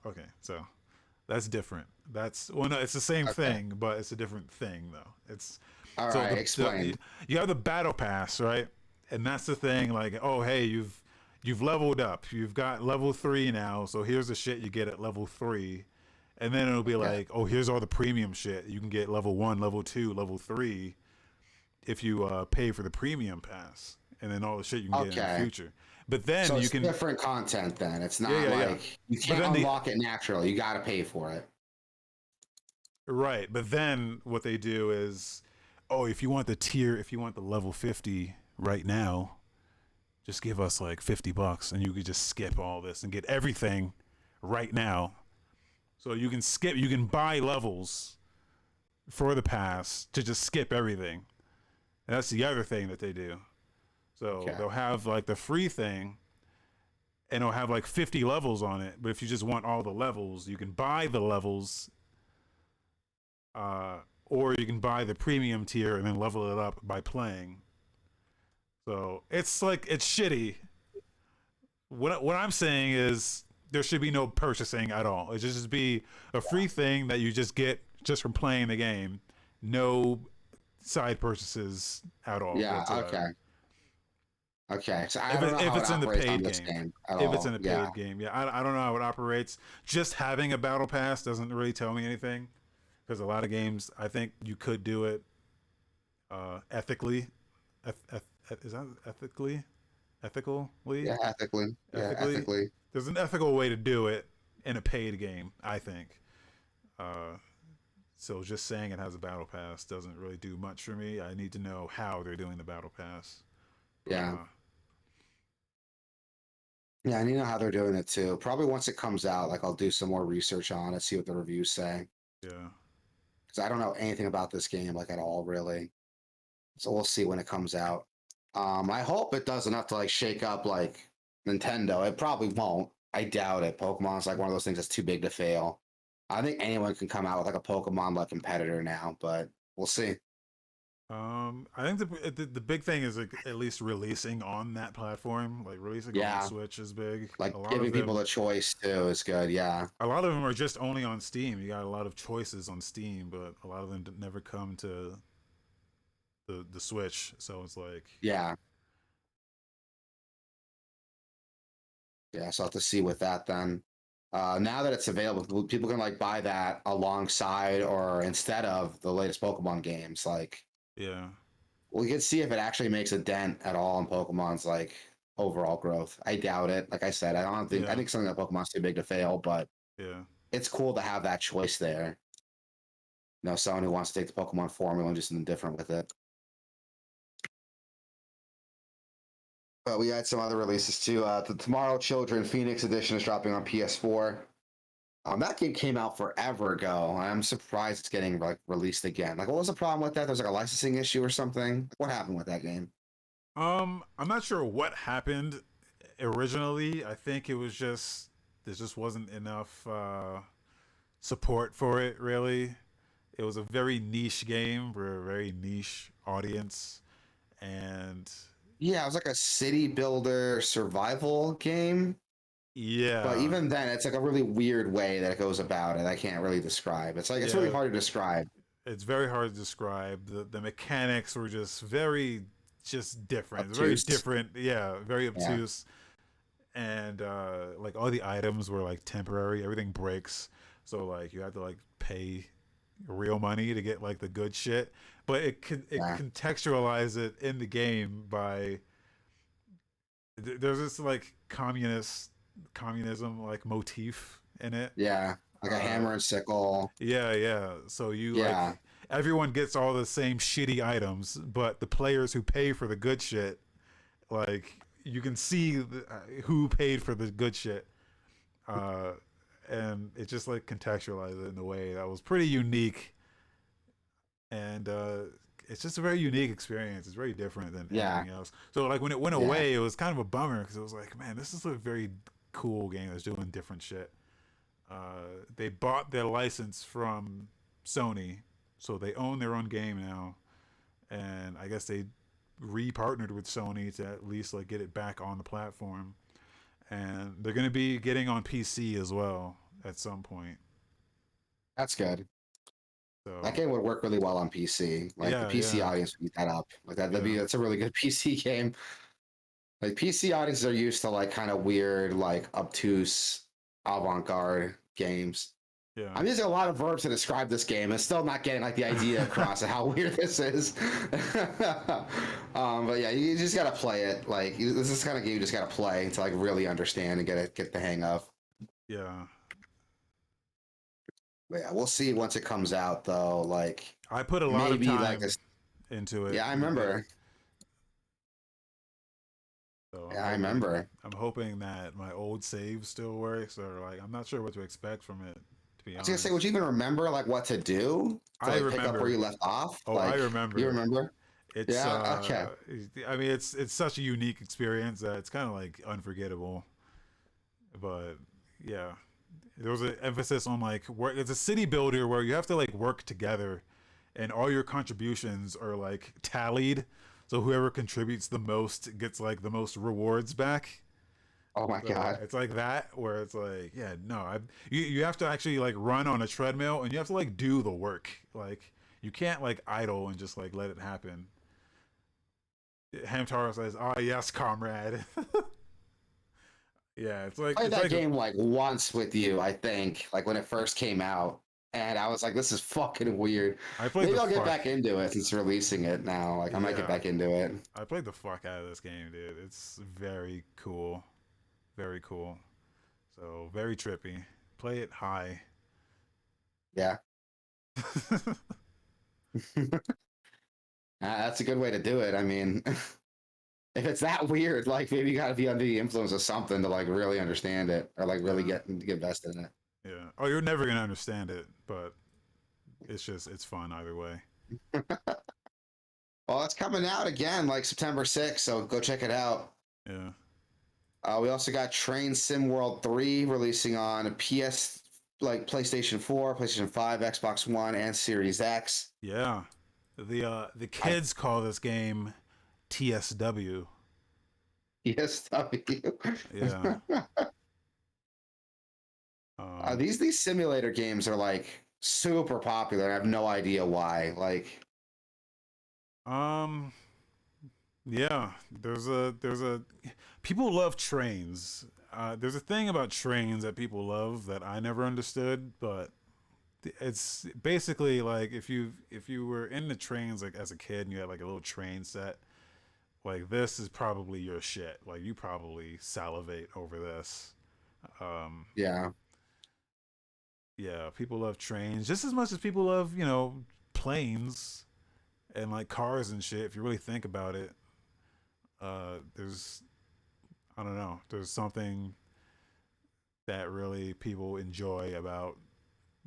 that's different. No, it's the same thing, but it's a different thing though. It's all right. Explain. You have the battle pass, right? And that's the thing. Like, oh, hey, you've leveled up. You've got level 3 now, so here's the shit you get at level 3. And then it'll be like, oh, here's all the premium shit. You can get level 1, level 2, level 3 if you pay for the premium pass. And then all the shit you can get in the future. But then so you can different content then. It's not you can't unlock it naturally. You got to pay for it. Right. But then what they do is, oh, if you want the level 50 right now, just give us like $50 and you could just skip all this and get everything right now. So you can buy levels for the pass to just skip everything. And that's the other thing that they do. So Okay. they'll have like the free thing, and it'll have like 50 levels on it. But if you just want all the levels, you can buy the levels, uh, or you can buy the premium tier and then level it up by playing. So it's like it's shitty. What I'm saying is there should be no purchasing at all. It should just be a free thing that you just get just from playing the game. No side purchases at all Yeah. Okay. whatsoever. Okay. So I If don't know how it it's in the operates on paid this game, game at if it's in all. a Yeah. paid game, yeah, I don't know how it operates. Just having a battle pass doesn't really tell me anything because a lot of games I think you could do it ethically. Is that ethically? Ethically? Yeah. Ethically. Yeah. Ethically? Ethically. There's an ethical way to do it in a paid game, I think. Uh, so just saying it has a battle pass doesn't really do much for me. I need to know how they're doing the battle pass. Yeah. Uh, Yeah. I need to know how they're doing it too. Probably once it comes out, like I'll do some more research on it, see what the reviews say. yeah. Because I don't know anything about this game like at all, really. So we'll see when it comes out. I hope it does enough to like shake up like Nintendo. It probably won't. I doubt it. Pokemon's like one of those things that's too big to fail. I think anyone can come out with like a Pokemon like competitor now, but we'll see. I think the big thing is like at least releasing on that platform. Like releasing on the Yeah, Switch is big. like giving people the choice too is good. Yeah, A lot of them are just only on Steam. You got a lot of choices on Steam, but a lot of them never come to the Switch. So it's like, yeah, yeah. So I'll have to see with that then. Now that it's available, people can like buy that alongside or instead of the latest Pokemon games. Like yeah, we can see if it actually makes a dent at all in Pokemon's like overall growth. I doubt it. Like I said, I yeah, think something like Pokemon's too big to fail, but yeah. it's cool to have that choice there. You know, someone who wants to take the Pokemon formula and do something different with it. But we had some other releases too. The Tomorrow Children Phoenix Edition is dropping on PS4. That game came out forever ago. I'm surprised it's getting like released again. Like, what was the problem with that? There was like a licensing issue or something. What happened with that game? I'm not sure what happened originally. I think it was just there just wasn't enough support for it. Really, it was a very niche game for a very niche audience, and Yeah, it was like a city builder survival game. But yeah, even then, it's like a really weird way that it goes about it. I can't really describe. It's like it's really yeah, hard to describe. it's very hard to describe. The mechanics were just very just different. It's very Obtuse. different. Yeah, very Yeah. obtuse. And like all the items were like temporary. Everything breaks, so like you had to like pay real money to get like the good shit. But it Yeah. contextualize it in the game by there's this like communism like motif in it. Yeah. Like a Uh, hammer and sickle. yeah, yeah. So you Yeah. like everyone gets all the same shitty items, but the players who pay for the good shit, like you can see who paid for the good shit, uh, and it just like contextualized it in a way that was pretty unique, and it's just a very unique experience. It's very different than Yeah. anything else. So like when it went Yeah. away, it was kind of a bummer because it was like, man, this is a very cool game that's doing different shit. They bought their license from Sony, so they own their own game now, and I guess they re-partnered with Sony to at least like get it back on the platform, and they're gonna be getting on PC as well at some point. That's good. That So game would work really well on PC. Like the yeah, PC yeah, audience would eat that up. Like yeah, that's a really good PC game. Like PC audiences are used to like kind of weird, like obtuse, avant-garde games. yeah, I'm using a lot of verbs to describe this game and still not getting like the idea across of how weird this is. But yeah, you just gotta play it. Like this is the kind of game you just gotta play to like really understand and get the hang of. yeah. But yeah, we'll see once it comes out though. Like I put a lot of maybe like time this. into it. Yeah, I remember. So Yeah, I remember. I'm hoping that my old save still works, or like I'm not sure what to expect from it. To be I was gonna say, would honest, you even remember like what to do to I like pick up where remember. you left off? Oh, I Like you remember. remember? It's Yeah. Okay. I mean it's such a unique experience that it's kind of like unforgettable. But yeah, there was an emphasis on like work. It's a city builder where you have to like work together, and all your contributions are like tallied. So whoever contributes the most gets like the most rewards back. Oh my So god. it's like that where it's like, yeah, no, you have to actually like run on a treadmill and you have to like do the work. Like you can't like idle and just like let it happen. Hamtaro says, "Oh yes, comrade." Yeah, Played it's that like game like once with you, I think, like when it first came out. And I was like, this is fucking weird. I played Maybe the I'll get fuck. back into it since releasing it now. Like I might get Yeah, back into it. I played the fuck out of this game, dude. It's very cool, very cool. So very trippy. Play it high. Yeah. That's a good way to do it. I mean, if it's that weird, like maybe you gotta be under the influence of something to like really understand it or like really Yeah, get invested in yeah. Oh, you're never gonna understand it, but it's fun either way. it. Well, it's coming out again like September 6th, so go check it out. Yeah, We also got Train Sim World 3 releasing on PS, like PlayStation 4, PlayStation 5, Xbox One, and Series X. yeah. The I kids call this game TSW. PSW. Yeah. Um. These simulator games are like super popular, and I have no idea why. Like, Um. Yeah. There's a people love trains. There's a thing about trains that people love that I never understood, but it's basically like if you were in the trains like as a kid and you had like a little train set, like this is probably your shit. Like you probably salivate over this. Um, yeah, yeah, people love trains just as much as people love planes and like cars and shit. If you really think about it, there's I don't know. There's something that really people enjoy about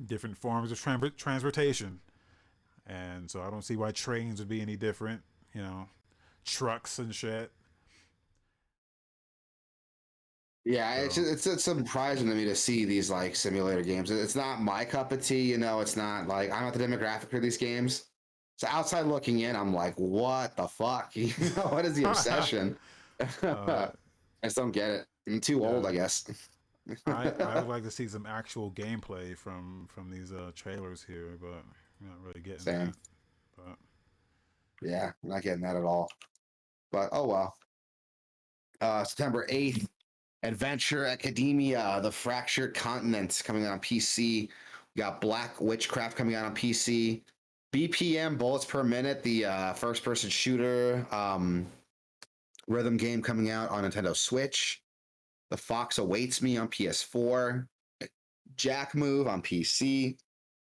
different forms of transportation. And so I don't see why trains would be any different. You know, trucks and shit. yeah. It's So it's surprising to me to see these like simulator games. It's not my cup of tea, you know. It's not like I'm not the demographic for these games. So outside looking in, I'm like, what the fuck? You know, what is the obsession? uh, I just don't get it. I'm too old, yeah, I guess. I would like to see some actual gameplay from these trailers here, but you're not really getting Same. that. But Yeah, I'm not getting that at all. But oh well. September 8th, Adventure Academia, The Fractured Continent coming out on PC. We got Black Witchcraft coming out on PC. BPM, Bullets Per Minute, the first person shooter rhythm game coming out on Nintendo Switch. The Fox Awaits Me on PS4. Jack Move on PC.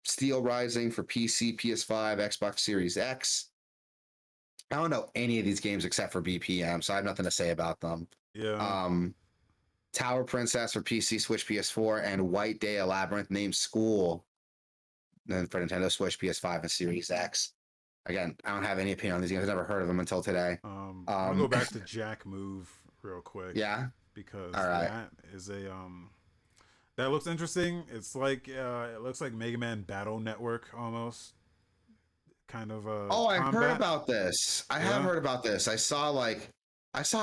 Steel Rising for PC, PS5, Xbox Series X. I don't know any of these games except for BPM, so I have nothing to say about them. yeah, Um, Tower Princess for PC, Switch, PS4, and White Day, a Labyrinth named School, then for Nintendo Switch, PS5, and Series X. Again, I don't have any opinion on these games. I've never heard of them until today. I'm gonna Um, go back to Jack Move real quick yeah. All because right. that is a that looks interesting. It's like it looks like Mega Man Battle Network almost kind of Oh, I heard combat. about this. I have Yeah. heard about this. I saw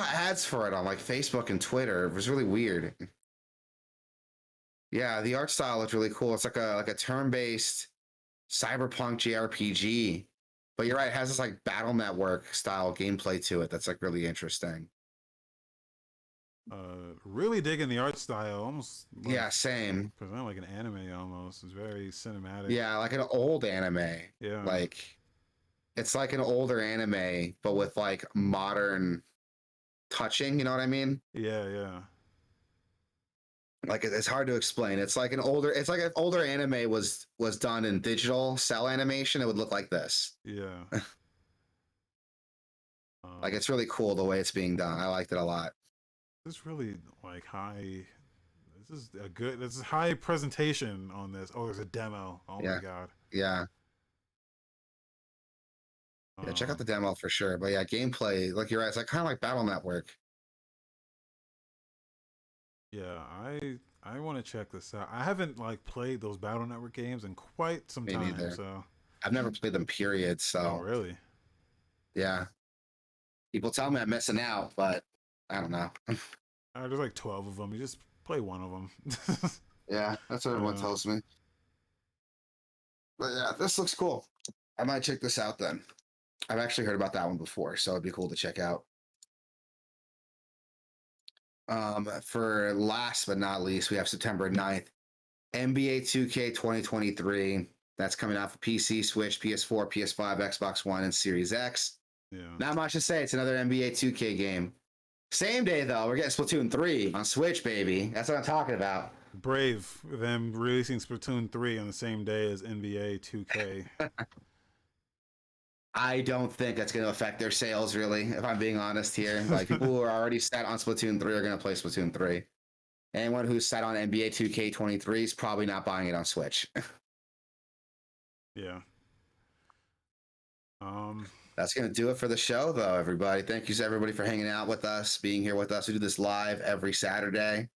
ads for it on like Facebook and Twitter. It was really weird. Yeah, the art style looked really cool. It's like a turn-based cyberpunk JRPG. But you're right, it has this like battle network style gameplay to it that's like really interesting. Really digging the art style. Almost like Yeah, same. present like an anime almost. It's very cinematic. Yeah, like an old anime. Yeah. Like it's like an older anime, but with like modern touching, you know what I mean? Yeah, yeah. Like it's hard to explain. It's like if older anime was done in digital cell animation, it would look like this. Yeah. Like Um it's really cool the way it's being done. I liked it a lot. this is really like high this is high presentation on this. Oh, there's a demo. Oh my Yeah. god. Yeah. Yeah, check out the Um, demo for sure. But yeah, gameplay, like you're right, it's like kind of like Battle Network. yeah, I want to check this out. I haven't like played those Battle Network games in quite some Me time, neither. so I've never played them, period. oh So really? yeah, people tell me I'm missing out, but I don't know. There's like 12 of them. You just play one of them. Yeah, that's what everyone Yeah. tells me. But yeah, this looks cool. I might check this out then. I've actually heard about that one before, so it'd be cool to check out. For last but not least, we have September 9th, NBA 2K 2023. That's coming out for PC, Switch, PS4, PS5, Xbox One, and Series X. Yeah. Not much to say. It's another NBA 2K game. Same day, though, we're getting Splatoon 3 on Switch, baby. That's what I'm talking about. Brave them releasing Splatoon 3 on the same day as NBA 2K. I don't think that's going to affect their sales, really, if I'm being honest here. Like, people who are already set on Splatoon 3 are going to play Splatoon 3. Anyone who's set on NBA 2K23 is probably not buying it on Switch. Yeah. Um That's going to do it for the show, though, everybody. Thank you to everybody for hanging out with us, being here with us. We do this live every Saturday.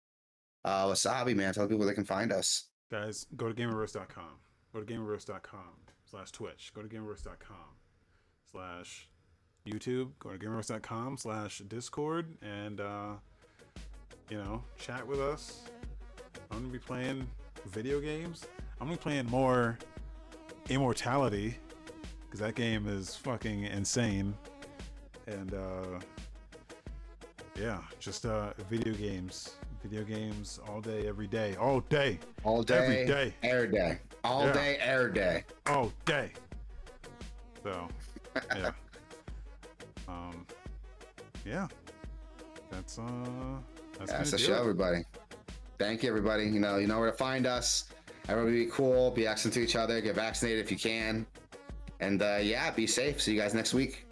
Wasabi, man, tell people where they can find us. guys, go to gameoverse.com. Go to gameoverse.com/Twitch. Go to gameoverse.com/YouTube. Go to gameoverse.com/Discord and chat with us. I'm gonna be playing video games. I'm gonna be playing more Immortality because that game is fucking insane. And yeah, just video games all day, every day, all day, All day, every day, air day. All Yeah. day, air day. all day. So yeah, yeah, that's That's gonna the do show, it. everybody. Thank you, everybody. You know where to find us. Everybody be cool, be excellent to each other, get vaccinated if you can. And yeah, be safe. See you guys next week.